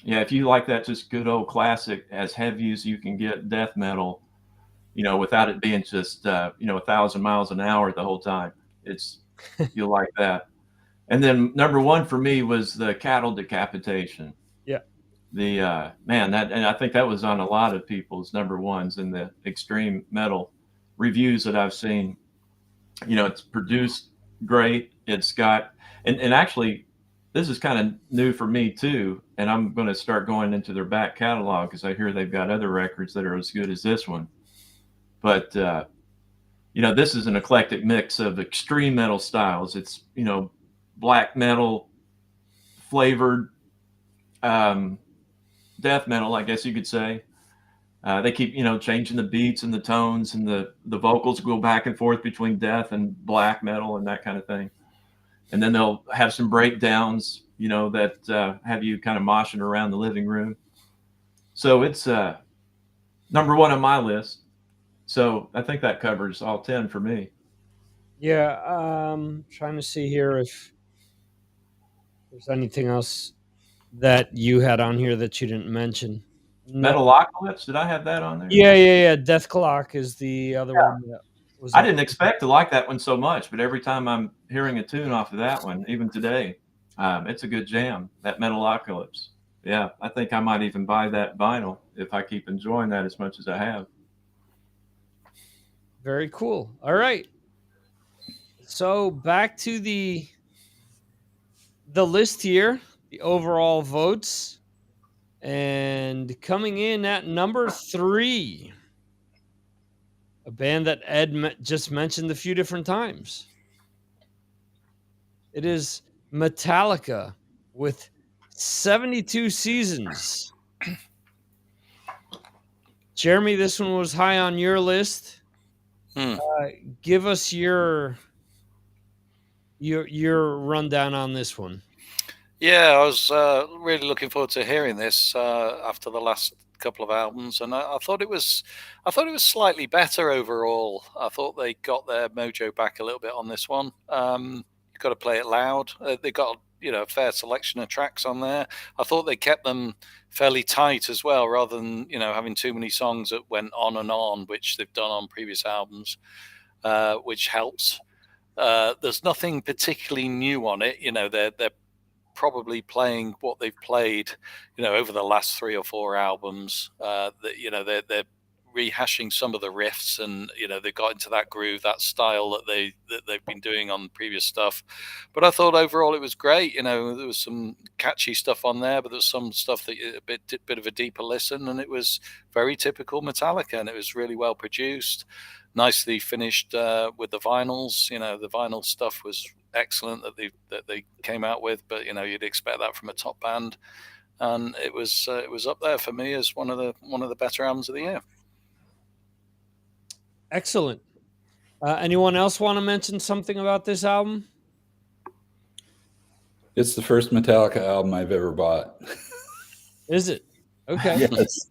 Yeah, if you like that just good old classic, as heavy as you can get death metal, without it being just 1,000 miles an hour the whole time, you'll like that. And then number one for me was the Cattle Decapitation. Yeah. The and I think that was on a lot of people's number ones in the extreme metal reviews that I've seen. It's produced great. It's got and actually this is kind of new for me too, and I'm going to start going into their back catalog because I hear they've got other records that are as good as this one. But this is an eclectic mix of extreme metal styles. It's black metal flavored death metal, I guess you could say. They keep changing the beats and the tones, and the vocals go back and forth between death and black metal and that kind of thing. And then they'll have some breakdowns, that have you kind of moshing around the living room. So it's number one on my list. So I think that covers all 10 for me. Yeah, trying to see here if there's anything else that you had on here that you didn't mention. No. Metalocalypse, did I have that on there? Yeah. Death Clock is the other one that was. I didn't expect to like that one so much, but every time I'm hearing a tune off of that one, even today, it's a good jam, that Metalocalypse. Yeah, I think I might even buy that vinyl if I keep enjoying that as much as I have. Very cool. All right. So back to the list here, the overall votes. And coming in at number 3, a band that Ed just mentioned a few different times. It is Metallica with 72 Seasons. Jeremy, this one was high on your list. Give us your rundown on this one. Yeah, I was really looking forward to hearing this after the last couple of albums, and I thought it was slightly better overall. I thought they got their mojo back a little bit on this one. You've got to play it loud. They got a fair selection of tracks on there. I thought they kept them fairly tight as well, rather than having too many songs that went on and on, which they've done on previous albums, which helps. There's nothing particularly new on it. They're probably playing what they've played, over the last 3 or 4 albums. They're rehashing some of the riffs, and they got into that groove, that style that they've been doing on previous stuff. But I thought overall it was great. There was some catchy stuff on there, but there's some stuff that a bit of a deeper listen, and it was very typical Metallica, and it was really well produced, nicely finished with the vinyls. The vinyl stuff was excellent that they came out with, but you'd expect that from a top band, and it was up there for me as one of the better albums of the year. Excellent. Anyone else want to mention something about this album? It's the first Metallica album I've ever bought. Is it? Okay. Yes.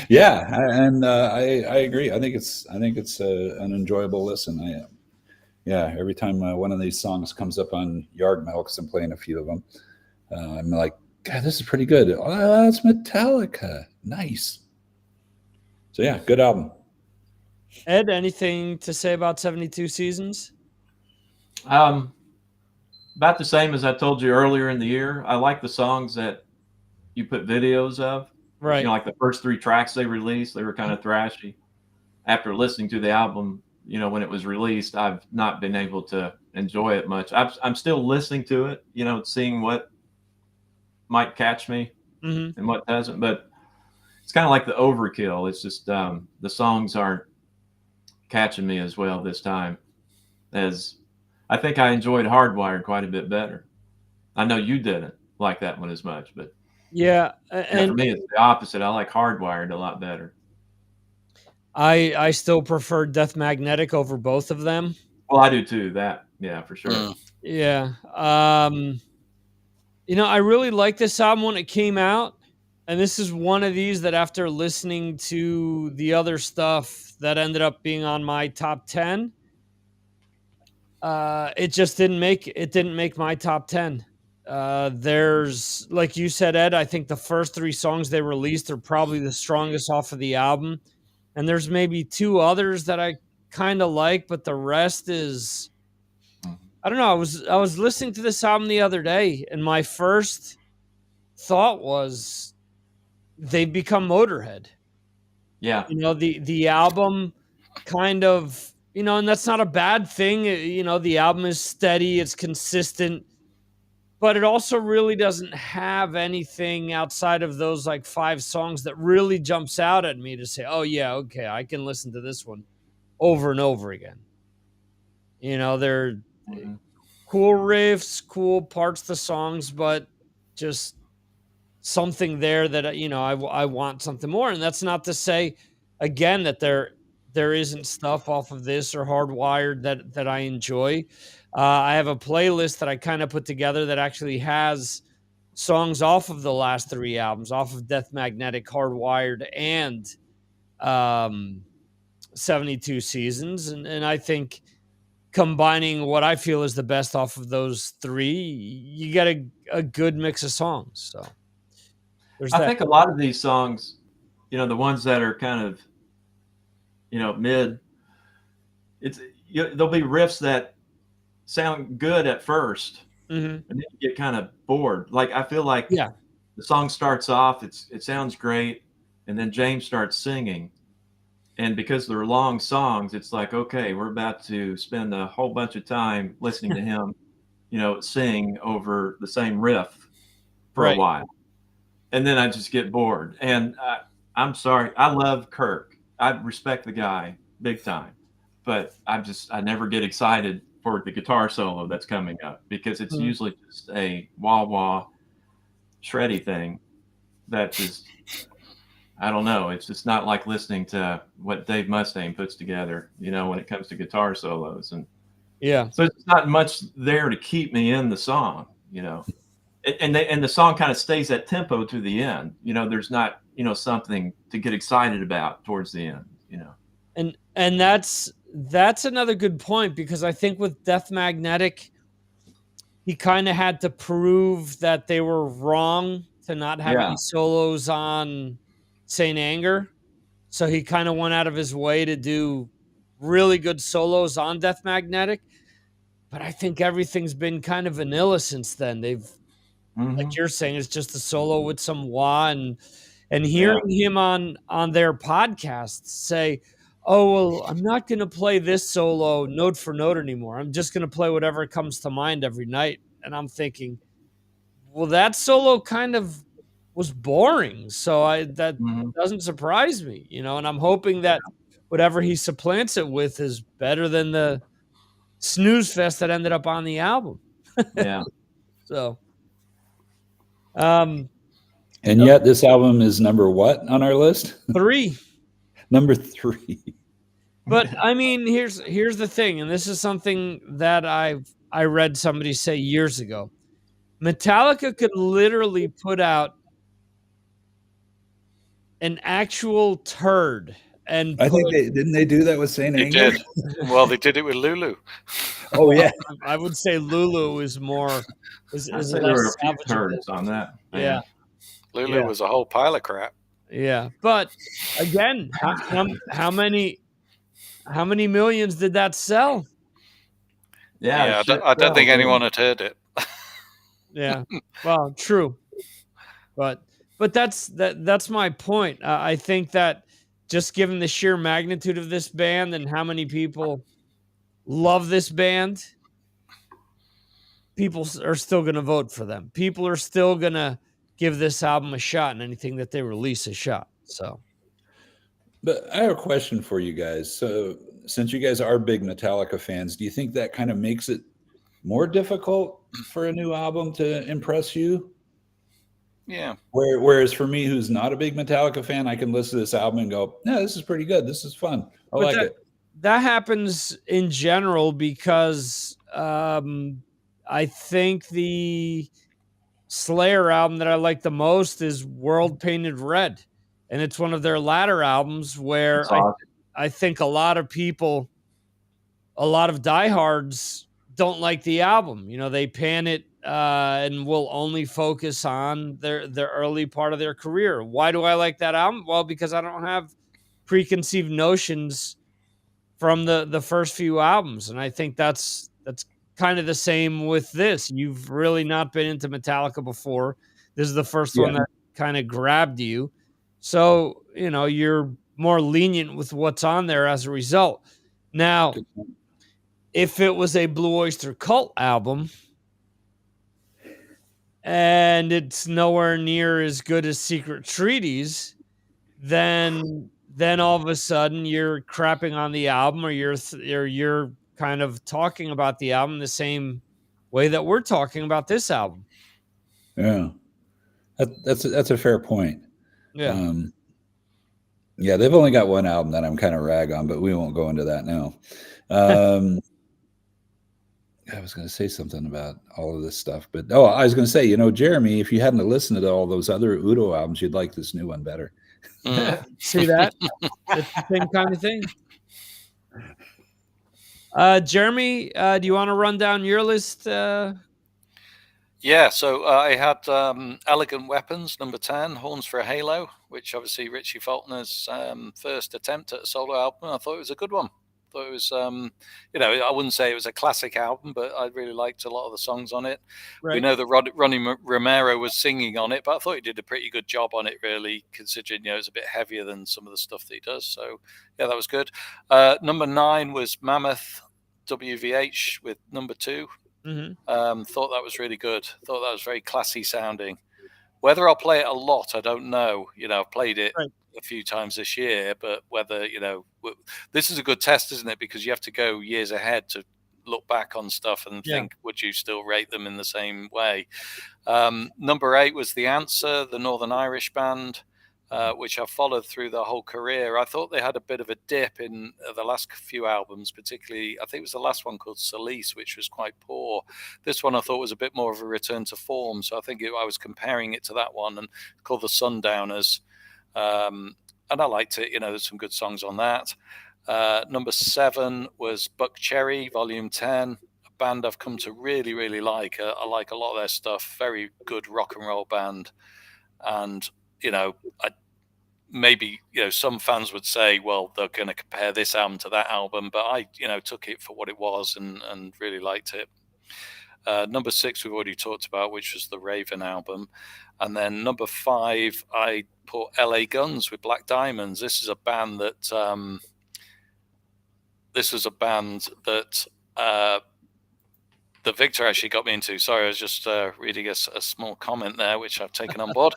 Yeah, and I agree. I think it's an enjoyable listen. Every time one of these songs comes up on Yard Mail, because I'm playing a few of them, I'm like, God, this is pretty good. Oh, that's Metallica. Nice. So yeah, good album. Ed, anything to say about 72 Seasons? About the same as I told you earlier in the year. I like the songs that you put videos of. Right. Like the first 3 tracks they released, they were kind of thrashy. After listening to the album, when it was released, I've not been able to enjoy it much. I'm still listening to it, seeing what might catch me and what doesn't. But it's kind of like the overkill. It's just the songs aren't catching me as well this time, as I think I enjoyed Hardwired quite a bit better. I know you didn't like that one as much, but yeah, and for me it's the opposite. I like Hardwired a lot better. I still prefer Death Magnetic over both of them. Well, I do too. That, yeah, for sure. Yeah. I really liked this album when it came out, and this is one of these that after listening to the other stuff that ended up being on my top 10, it just didn't make my top 10. There's, like you said, Ed, I think the first 3 songs they released are probably the strongest off of the album. And there's maybe 2 others that I kind of like, but the rest is, I don't know. I was listening to this album the other day, and my first thought was they've become Motorhead. Yeah. The album kind of, and that's not a bad thing. The album is steady, it's consistent. but it also really doesn't have anything outside of those like 5 songs that really jumps out at me to say, "Oh yeah, okay, I can listen to this one over and over again." They're Mhm. cool riffs, cool parts of the songs, but just something there that I want something more. And that's not to say, again, that there isn't stuff off of this or Hardwired that I enjoy. I have a playlist that I kind of put together that actually has songs off of the last 3 albums, off of Death Magnetic, Hardwired, and um, 72 Seasons, and I think combining what I feel is the best off of those 3, you get a good mix of songs. So there's I that. think a lot of these songs, the ones that are kind of, mid, there'll be riffs that sound good at first, Mhm. and then you get kind of bored. Like I feel like Yeah. the song starts off, it sounds great, and then James starts singing, and because they're long songs, it's like, okay, we're about to spend a whole bunch of time listening to him, sing over the same riff for a Right. while, and then I just get bored. And I'm sorry, I love Kirk. I respect the guy big time, but I never get excited for the guitar solo that's coming up because it's Mhm. usually just a wah wah shreddy thing that just, I don't know. It's just not like listening to what Dave Mustaine puts together, when it comes to guitar solos. And Yeah. so it's not much there to keep me in the song. And the song kind of stays at tempo to the end. There's not, something to get excited about towards the end. And that's another good point, because I think with Death Magnetic, he kind of had to prove that they were wrong to not have Yeah. any solos on Saint Anger. So he kind of went out of his way to do really good solos on Death Magnetic. But I think everything's been kind of vanilla since then. They've, Hmm. like you're saying, it's just a solo with some wah, and Yeah. hearing him on their podcasts say, "Oh, well, I'm not going to play this solo note for note anymore. I'm just going to play whatever comes to mind every night." And I'm thinking, well, that solo kind of was boring. So that Hmm. doesn't surprise me. And I'm hoping that whatever he supplants it with is better than the snooze fest that ended up on the album. Yeah. So, um, And yet this album is number what on our list? 3. Number 3. But I mean, here's the thing, and this is something that I read somebody say years ago. Metallica could literally put out an actual turd and I think put they do that with Saint They Anger. did. Well, they did it with Lulu. Oh yeah. I would say Lulu is more I'd is say there were less a few salvageable. turds on that Yeah, band. Lulu yeah, was a whole pile of crap. yeah. But again, how many millions did that sell? Yeah, Yeah, shit I don't sells, think anyone doesn't had heard it. Yeah. Well, true. But that's my point. I think that just given the sheer magnitude of this band and how many people love this band, people are still going to vote for them. People are still going to give this album a shot, and anything that they release a shot. So, But I have a question for you guys. So, since you guys are big Metallica fans, do you think that kind of makes it more difficult for a new album to impress you? Yeah. Whereas for me, who's not a big Metallica fan, I can listen to this album and go, "Yeah, this is pretty good. This is fun. I but like it." that happens in general because I think the Slayer album that I like the most is World Painted Red. And it's one of their latter albums where It's awesome. I think a lot of people, a lot of diehards don't like the album. They pan it and will only focus on their early part of their career. Why do I like that album? Well, because I don't have preconceived notions from the first few albums, and I think that's kind of the same with this. You've really not been into Metallica before. This is the first one Yeah. that kind of grabbed you, so you're more lenient with what's on there as a result. Now, if it was a Blue Oyster Cult album, and it's nowhere near as good as Secret Treaties, then all of a sudden you're crapping on the album, or you're kind of talking about the album the same way that we're talking about this album. Yeah, that's a fair point. Yeah. Yeah, they've only got one album that I'm kind of rag on, but we won't go into that now. I was going to say something about all of this stuff, but I was going to say, Jeremy, if you hadn't listened to all those other Udo albums, you'd like this new one better. See that? It's the same kind of thing. Jeremy, do you want to run down your list? Yeah, so I had Elegant Weapons, number 10, Horns for a Halo, which obviously Richie Faulkner's first attempt at a solo album. I thought it was a good one. I thought it was, I wouldn't say it was a classic album, but I really liked a lot of the songs on it. Right. We know that Ronnie Romero was singing on it, but I thought he did a pretty good job on it, really, considering, it's a bit heavier than some of the stuff that he does. So, yeah, that was good. Number 9 was Mammoth WVH with number 2. Mm-hmm. Thought that was really good. Thought that was very classy sounding. Whether I'll play it a lot, I don't know. I've played it a few times this year, but whether, this is a good test, isn't it? Because you have to go years ahead to look back on stuff and think, would you still rate them in the same way? Number 8 was The Answer, the Northern Irish band, which I followed through the whole career. I thought they had a bit of a dip in the last few albums, particularly, I think it was the last one called Solace, which was quite poor. This one I thought was a bit more of a return to form. So I think I was comparing it to that one, and called The Sundowners. And I liked it. There's some good songs on that. Number 7 was Buck Cherry, Volume 10, a band I've come to really, really like. I like a lot of their stuff. Very good rock and roll band. And maybe some fans would say, well, they're going to compare this album to that album, but I took it for what it was and really liked it. Number 6 we've already talked about, which was the Raven album, and then number 5 I put LA Guns with Black Diamonds. This is a band that that Victor actually got me into. Sorry, I was just reading a small comment there, which I've taken on board.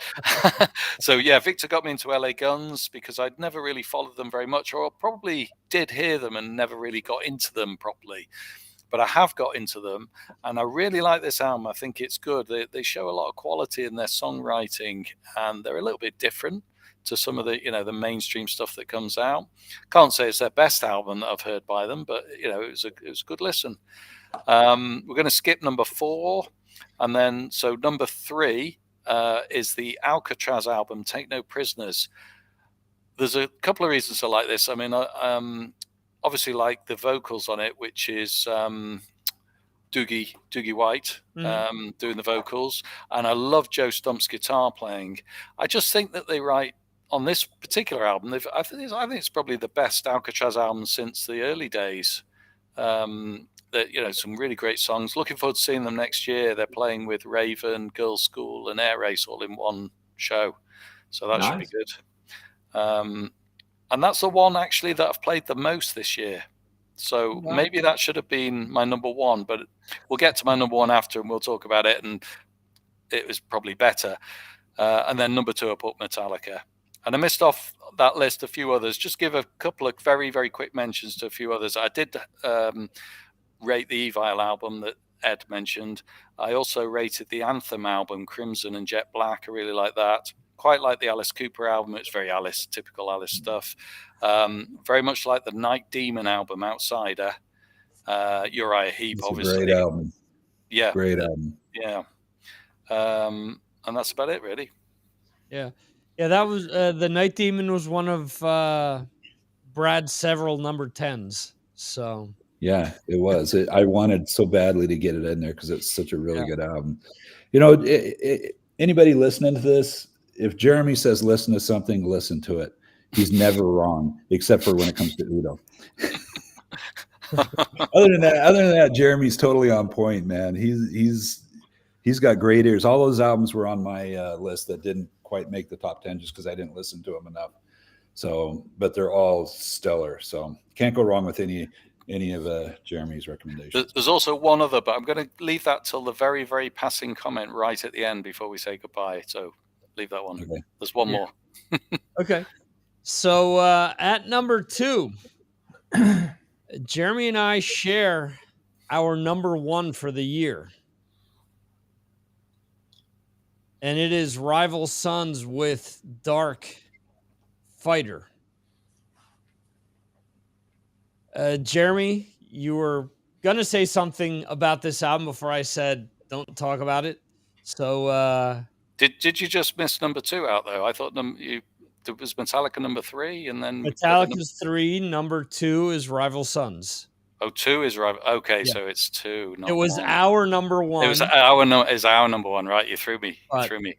So, yeah, Victor got me into LA Guns because I'd never really followed them very much, or probably did hear them and never really got into them properly. But I have got into them, and I really like this album. I think it's good. They show a lot of quality in their songwriting, and they're a little bit different to some of the, the mainstream stuff that comes out. Can't say it's their best album that I've heard by them, but, it was a good listen. We're going to skip number 4, and then so number 3 is the Alcatraz album, Take No Prisoners. There's a couple of reasons I like this. I mean, obviously like the vocals on it, which is Doogie White doing the vocals, and I love Joe Stump's guitar playing. I just think that they write on this particular album. I think it's probably the best Alcatraz album since the early days. That some really great songs. Looking forward to seeing them next year. They're playing with Raven, Girls' School, and Air Race all in one show, so that should be good. And that's the one actually that I've played the most this year. So maybe that should have been my number 1, but we'll get to my number 1 after, and we'll talk about it. And it was probably better. And then number 2, I put Metallica. And I missed off that list a few others. Just give a couple of very, very quick mentions to a few others. I did rate the Evil album that Ed mentioned. I also rated the Anthem album, Crimson and Jet Black. I really like that. Quite like the Alice Cooper album. It's very Alice, typical Alice stuff. Very much like the Night Demon album, Outsider. Uriah Heep, it's obviously. Great album. Yeah. Great album. Yeah. And that's about it, really. Yeah. Yeah, that was the Night Demon was one of Brad's several number 10s. So yeah, it was. I wanted so badly to get it in there because it's such a really good album. Anybody listening to this, if Jeremy says listen to something, listen to it. He's never wrong, except for when it comes to Udo. Other than that, Jeremy's totally on point, man. He's got great ears. All those albums were on my list that didn't quite make the top 10 just because I didn't listen to them enough. So, but they're all stellar. So can't go wrong with any any of Jeremy's recommendations. There's also one other, but I'm going to leave that till the very, very passing comment right at the end before we say goodbye. So leave that one. Okay. There's one more. Okay. So at number 2, Jeremy and I share our number 1 for the year. And it is Rival Sons with Dark Fighter. Jeremy, you were going to say something about this album before I said don't talk about it. So did you just miss number 2 out though? I thought it was Metallica number 3, and then Metallica's 3, number 2 is Rival Sons. Oh, 2 is Rival. Okay, yeah. So it's 2. Not it was 1. Our number 1. It was our number 1, right? You threw me.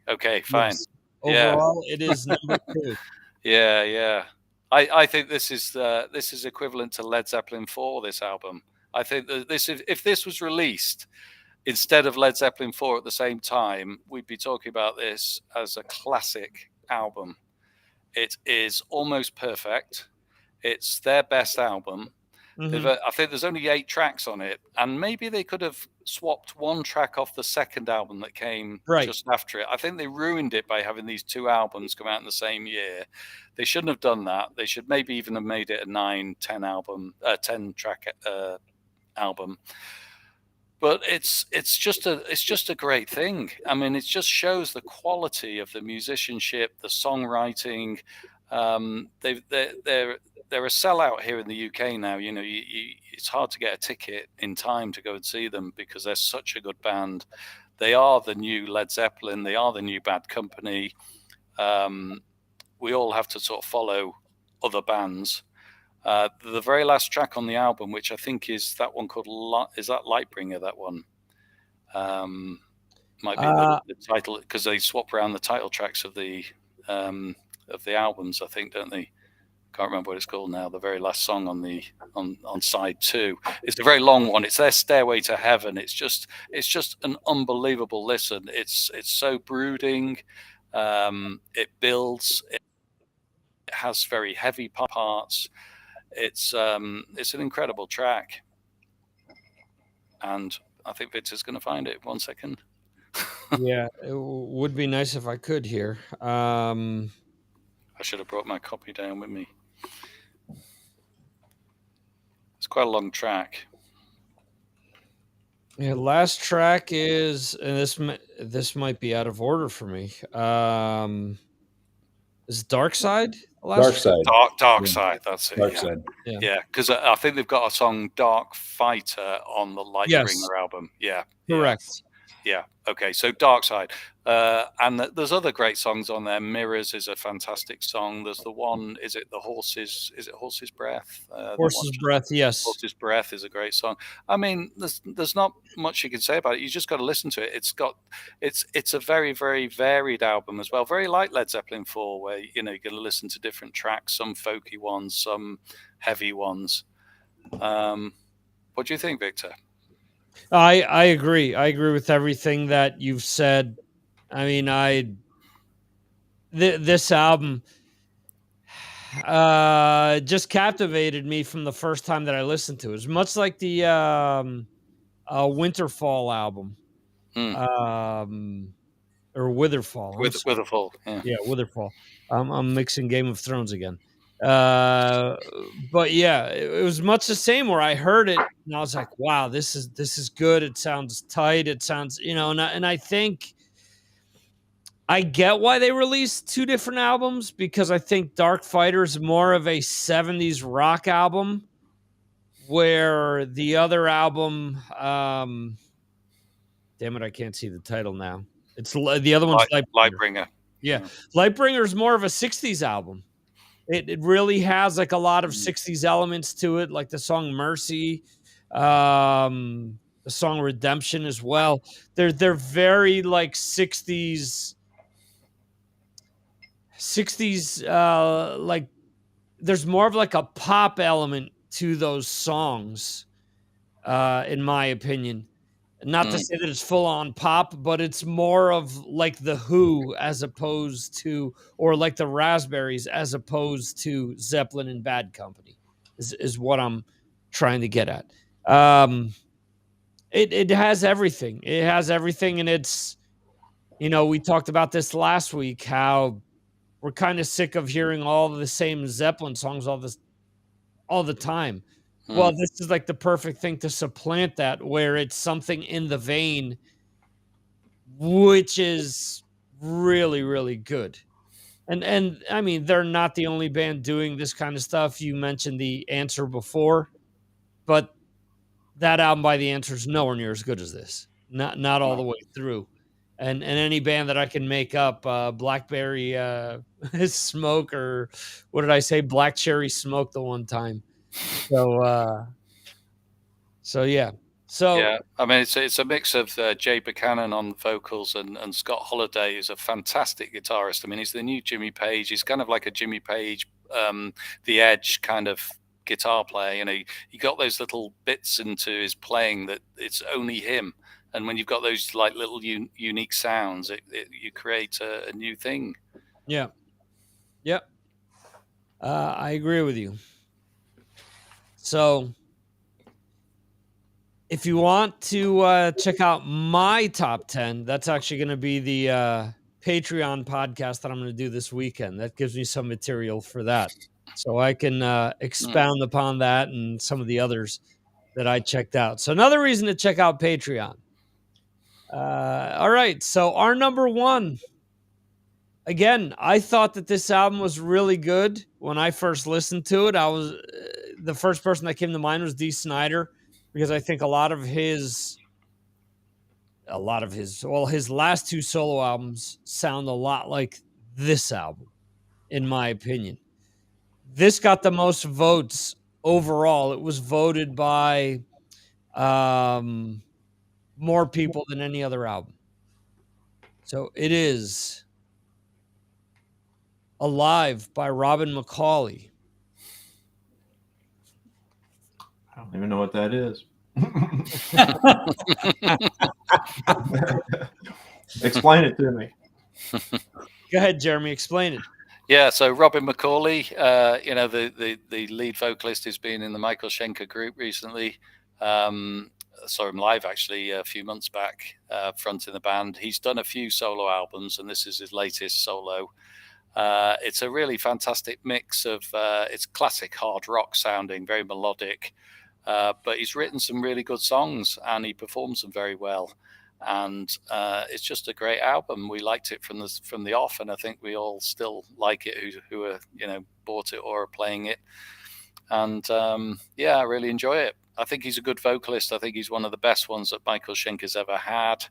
Okay, fine. Overall, it is number 2. Yeah. I think this is equivalent to Led Zeppelin 4. This album. I think that if this was released instead of Led Zeppelin 4 at the same time, we'd be talking about this as a classic album. It is almost perfect. It's their best album. Mm-hmm. I think there's only 8 tracks on it, and maybe they could have swapped 1 track off the second album that came just after it. I think they ruined it by having these 2 albums come out in the same year. They shouldn't have done that. They should maybe even have made it a 10 track album. But it's just a great thing. I mean, it just shows the quality of the musicianship, the songwriting. They're a sellout here in the UK now. You know, it's hard to get a ticket in time to go and see them because they're such a good band. They are the new Led Zeppelin. They are the new Bad Company. We all have to sort of follow other bands. The very last track on the album, which I think is that one called is that Lightbringer? That one might be the title, because they swap around the title tracks of the albums, I think, don't they? Can't remember what it's called now. The very last song on side 2. It's a very long one. It's their Stairway to Heaven. It's just an unbelievable listen. It's so brooding. It builds. It has very heavy parts. It's an incredible track, and I think Victor's going to find it. 1 second. Yeah, it would be nice if I could here. I should have brought my copy down with me. It's quite a long track. Yeah, last track is, and this might be out of order for me. Is Dark Side? Dark Side. Dark Side. That's it. Dark Side. Yeah, because I think they've got a song Dark Fighter on the Lightbringer album. Yeah. Correct. Yeah. Okay. So Dark Side. And there's other great songs on there. Mirrors is a fantastic song. There's the one, is it Horse's Breath? Horse's Breath, yes. Horse's Breath is a great song. I mean, there's not much you can say about it. You just got to listen to it. It's a very, very varied album as well. Very like Led Zeppelin 4, where, you know, you're going to listen to different tracks, some folky ones, some heavy ones. What do you think, Victor? I agree. I agree with everything that you've said. I mean, this album just captivated me from the first time that I listened to it. It's much like the Winterfall album, or Witherfall. Witherfall. Yeah, Witherfall. I'm mixing Game of Thrones again. But yeah, it was much the same, where I heard it and I was like, wow, this is good. It sounds tight. It sounds, you know, and I think I get why they released 2 different albums, because I think Dark Fighter is more of a 70s rock album, where the other album, damn it, I can't see the title now. It's the other one's Lightbringer. Yeah. Lightbringer is more of a 60s album. It really has like a lot of 60s elements to it, like the song Mercy, the song Redemption as well. They're very like 60s like there's more of like a pop element to those songs, in my opinion. Not to say that it's full on pop, but it's more of like the Who as opposed to, or like the Raspberries as opposed to Zeppelin and Bad Company is what I'm trying to get at. It has everything. It has everything, and it's, we talked about this last week, how we're kind of sick of hearing all the same Zeppelin songs all the time. Well, this is like the perfect thing to supplant that, where it's something in the vein, which is really, really good. And I mean, they're not the only band doing this kind of stuff. You mentioned The Answer before, but that album by The Answer is nowhere near as good as this. Not all the way through. And any band that I can make up, Blackberry Smoke, or what did I say? Black Cherry Smoke the one time. So yeah. So yeah, I mean, it's a mix of Jay Buchanan on vocals and Scott Holiday is a fantastic guitarist. I mean, he's the new Jimmy Page. He's kind of like a Jimmy Page, The Edge kind of guitar player. He got those little bits into his playing that it's only him. And when you've got those like little unique sounds, you create a new thing. Yeah. Yep. I agree with you. So if you want to check out my top 10, that's actually going to be the Patreon podcast that I'm going to do this weekend. That gives me some material for that. So I can expound upon that and some of the others that I checked out. So another reason to check out Patreon. All right. So our number one. Again, I thought that this album was really good when I first listened to it. I was the first person that came to mind was Dee Snider, because I think his last two solo albums sound a lot like this album, in my opinion. This got the most votes overall. It was voted by more people than any other album. So it is Alive by Robin McAuley. I don't even know what that is. Explain it to me. Go ahead, Jeremy. Explain it. Yeah, so Robin McAuley, the lead vocalist, who's been in the Michael Schenker group recently. Saw him live actually a few months back, fronting the band. He's done a few solo albums, and this is his latest solo. It's a really fantastic mix of it's classic hard rock sounding, very melodic, but he's written some really good songs and he performs them very well. And it's just a great album. We liked it from the off, and I think we all still like it who are bought it or are playing it. And I really enjoy it. I think he's a good vocalist. I think he's one of the best ones that Michael Schenker's ever had.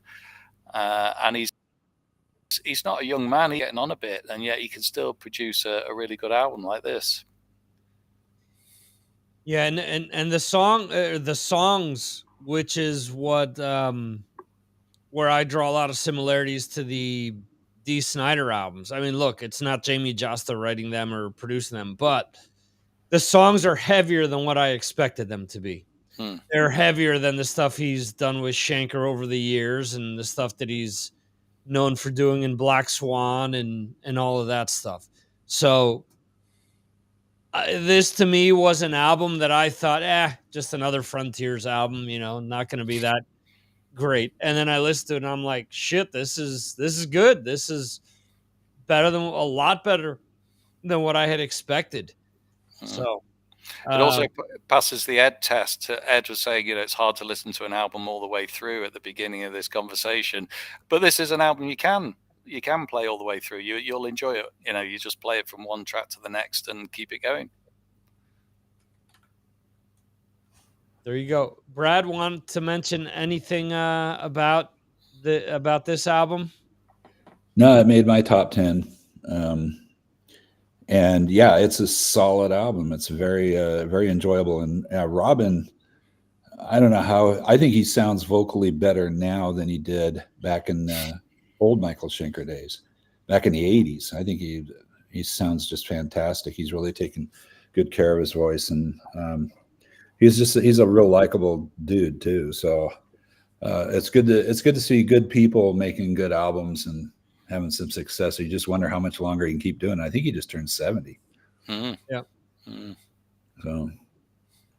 And he's not a young man, he's getting on a bit, and yet he can still produce a really good album like this. Yeah, and the songs, which is what where I draw a lot of similarities to the Dee Snider albums. I mean, look, it's not Jamie Josta writing them or producing them, but the songs are heavier than what I expected them to be. They're heavier than the stuff he's done with Schenker over the years and the stuff that he's known for doing in Black Swan and all of that stuff. So this to me was an album that I thought, just another Frontiers album, not going to be that great. And then I listened to it and I'm like, shit, this is good. This is a lot better than what I had expected. So it also passes the Ed test. Ed was saying, it's hard to listen to an album all the way through at the beginning of this conversation, but this is an album you can play all the way through. You'll enjoy it. You just play it from one track to the next and keep it going. There you go. Brad, want to mention anything about this album? No, it made my top 10. And yeah, it's a solid album. It's very, very enjoyable. And Robin, I don't know how, I think he sounds vocally better now than he did back in old Michael Schenker days, back in the 80s. I think he sounds just fantastic. He's really taken good care of his voice, and he's a real likable dude too. So it's good to see good people making good albums and having some success. You just wonder how much longer he can keep doing it. I think he just turned 70. Mm-hmm. Yeah. Mm-hmm. So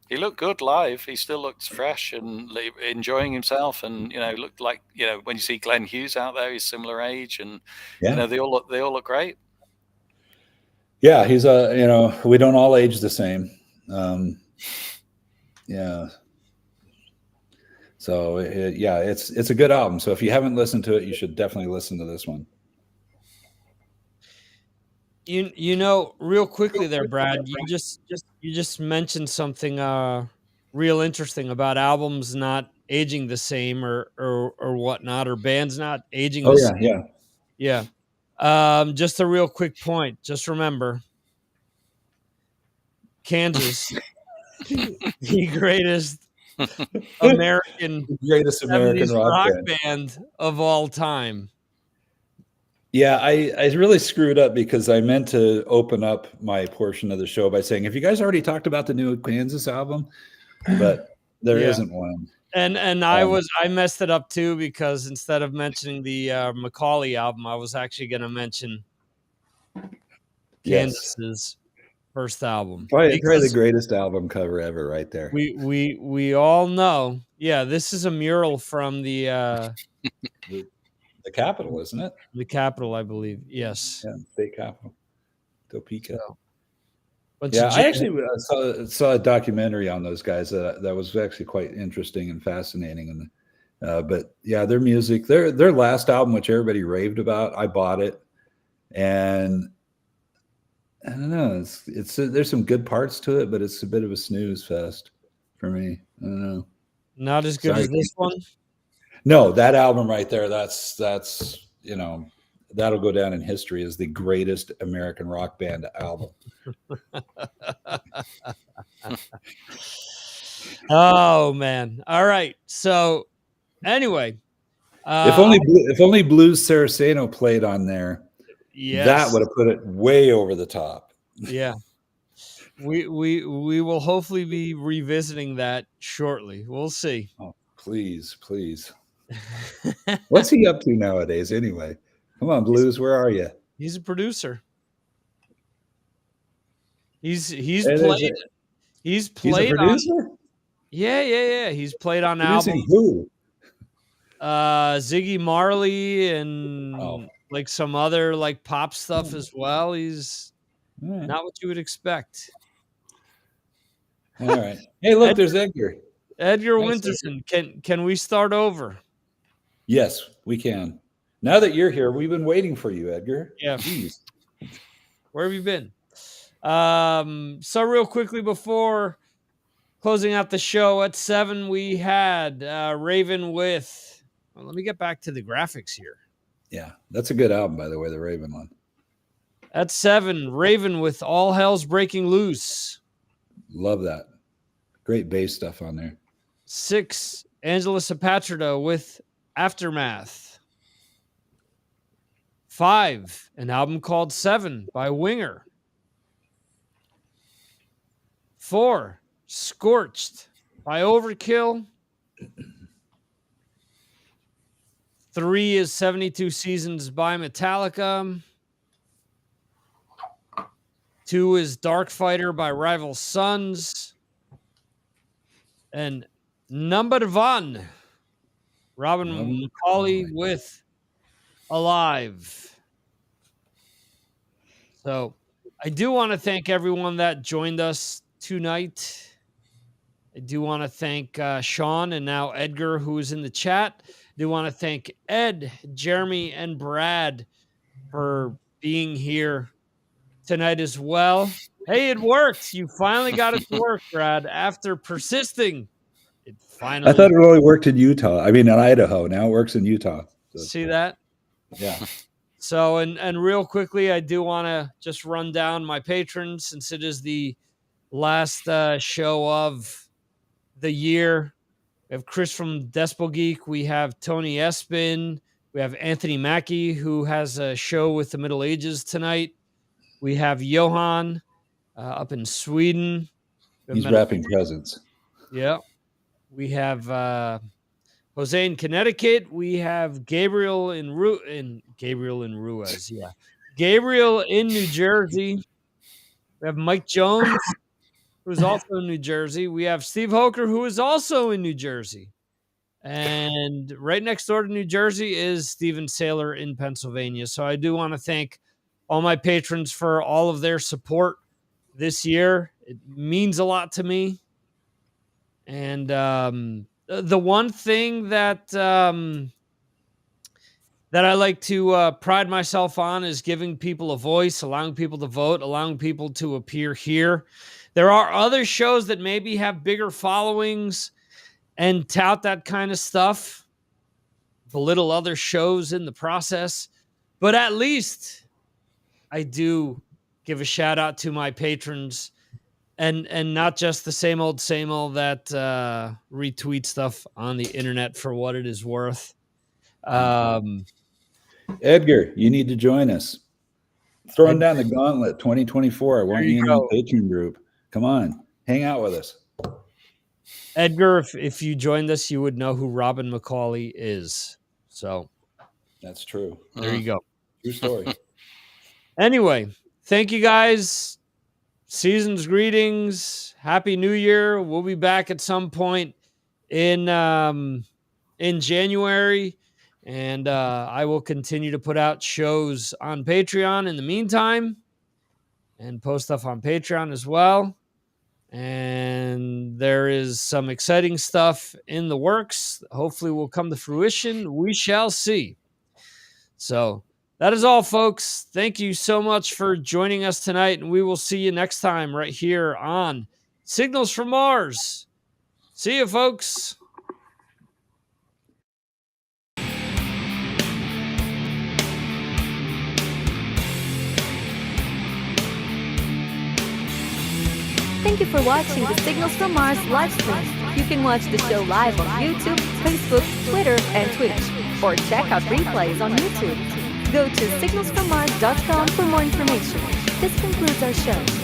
He looked good live. He still looks fresh and enjoying himself. And looked like when you see Glenn Hughes out there, he's similar age, and they all look great. Yeah, he's we don't all age the same. Yeah. So it's a good album. So if you haven't listened to it, you should definitely listen to this one. Real quickly there, Brad, you just mentioned something real interesting about albums not aging the same or whatnot, or bands not aging the same. Yeah. Just a real quick point. Just remember, Kansas, the greatest American rock band of all time. Yeah, I really screwed up because I meant to open up my portion of the show by saying, have you guys already talked about the new Kansas album? But there isn't one. And I messed it up too, because instead of mentioning the Macaulay album, I was actually going to mention Kansas's first album. Probably the greatest album cover ever, right there. We all know. Yeah, this is a mural from the Capitol, isn't it? The Capitol, I believe. Yes. Yeah, state capitol, Topeka. So, I actually saw a documentary on those guys that was actually quite interesting and fascinating. And but yeah, their music, their last album, which everybody raved about, I bought it, and I don't know, it's there's some good parts to it, but it's a bit of a snooze fest for me. I don't know. Not as good as this one. No, that album right there, that's that'll go down in history as the greatest American rock band album. Oh man. All right. So anyway, if only Blues Saraceno played on there, that would have put it way over the top. Yeah. We will hopefully be revisiting that shortly. We'll see. Oh, please. What's he up to nowadays anyway? Come on, Blues, where are you? He's a producer. He's played a producer? Yeah. He's played on Producing albums. Who? Ziggy Marley and like some other like pop stuff as well. He's not what you would expect. All right. Hey, look, there's Edgar. Edgar Winterson. Can we start over? Yes, we can. Now that you're here, we've been waiting for you, Edgar. Yeah. Jeez. Where have you been? So real quickly before closing out the show at 7, we had Raven with. Well, let me get back to the graphics here. Yeah, that's a good album, by the way, the Raven one. At 7, Raven with All Hell's Breaking Loose. Love that. Great bass stuff on there. 6, Angela Sapatrida with Aftermath. 5, an album called 7 by Winger. 4, Scorched by Overkill. 3 is 72 Seasons by Metallica. 2 is Dark Fighter by Rival Sons. And number 1, Robin Macaulay with Alive. So I do want to thank everyone that joined us tonight. I do want to thank Sean and now Edgar, who is in the chat. I do want to thank Ed, Jeremy, and Brad for being here tonight as well. Hey, it worked. You finally got it to work, Brad, after persisting. It finally. I thought it only worked in Utah. I mean, in Idaho. Now it works in Utah. So see that? Yeah. So, and real quickly, I do want to just run down my patrons since it is the last show of the year. We have Chris from Despo Geek. We have Tony Espin. We have Anthony Mackie, who has a show with the Middle Ages tonight. We have Johan up in Sweden. He's wrapping presents. Yeah. We have Jose in Connecticut. We have Gabriel in Ruiz. Yeah. Gabriel in New Jersey. We have Mike Jones. who's also in New Jersey. We have Steve Hoker, who is also in New Jersey. And right next door to New Jersey is Steven Saylor in Pennsylvania. So I do want to thank all my patrons for all of their support this year. It means a lot to me. And the one thing that that I like to pride myself on is giving people a voice, allowing people to vote, allowing people to appear here. There are other shows that maybe have bigger followings and tout that kind of stuff, belittle other shows in the process. But at least I do give a shout out to my patrons and not just the same old that retweet stuff on the internet for what it is worth. Edgar, you need to join us. Throwing down the gauntlet 2024. I want you in the Patreon group. Come on, hang out with us. Edgar, if you joined us, you would know who Robin McCauley is. So that's true. There you go. True story. Anyway, thank you guys. Season's greetings. Happy New Year. We'll be back at some point in January. And I will continue to put out shows on Patreon in the meantime and post stuff on Patreon as well. And there is some exciting stuff in the works. Hopefully will come to fruition. We shall see. So that is all, folks. Thank you so much for joining us tonight. And we will see you next time right here on Signals from Mars. See you, folks. Thank you for watching the Signals from Mars live stream. You can watch the show live on YouTube, Facebook, Twitter, and Twitch, or check out replays on YouTube. Go to signalsfrommars.com for more information. This concludes our show.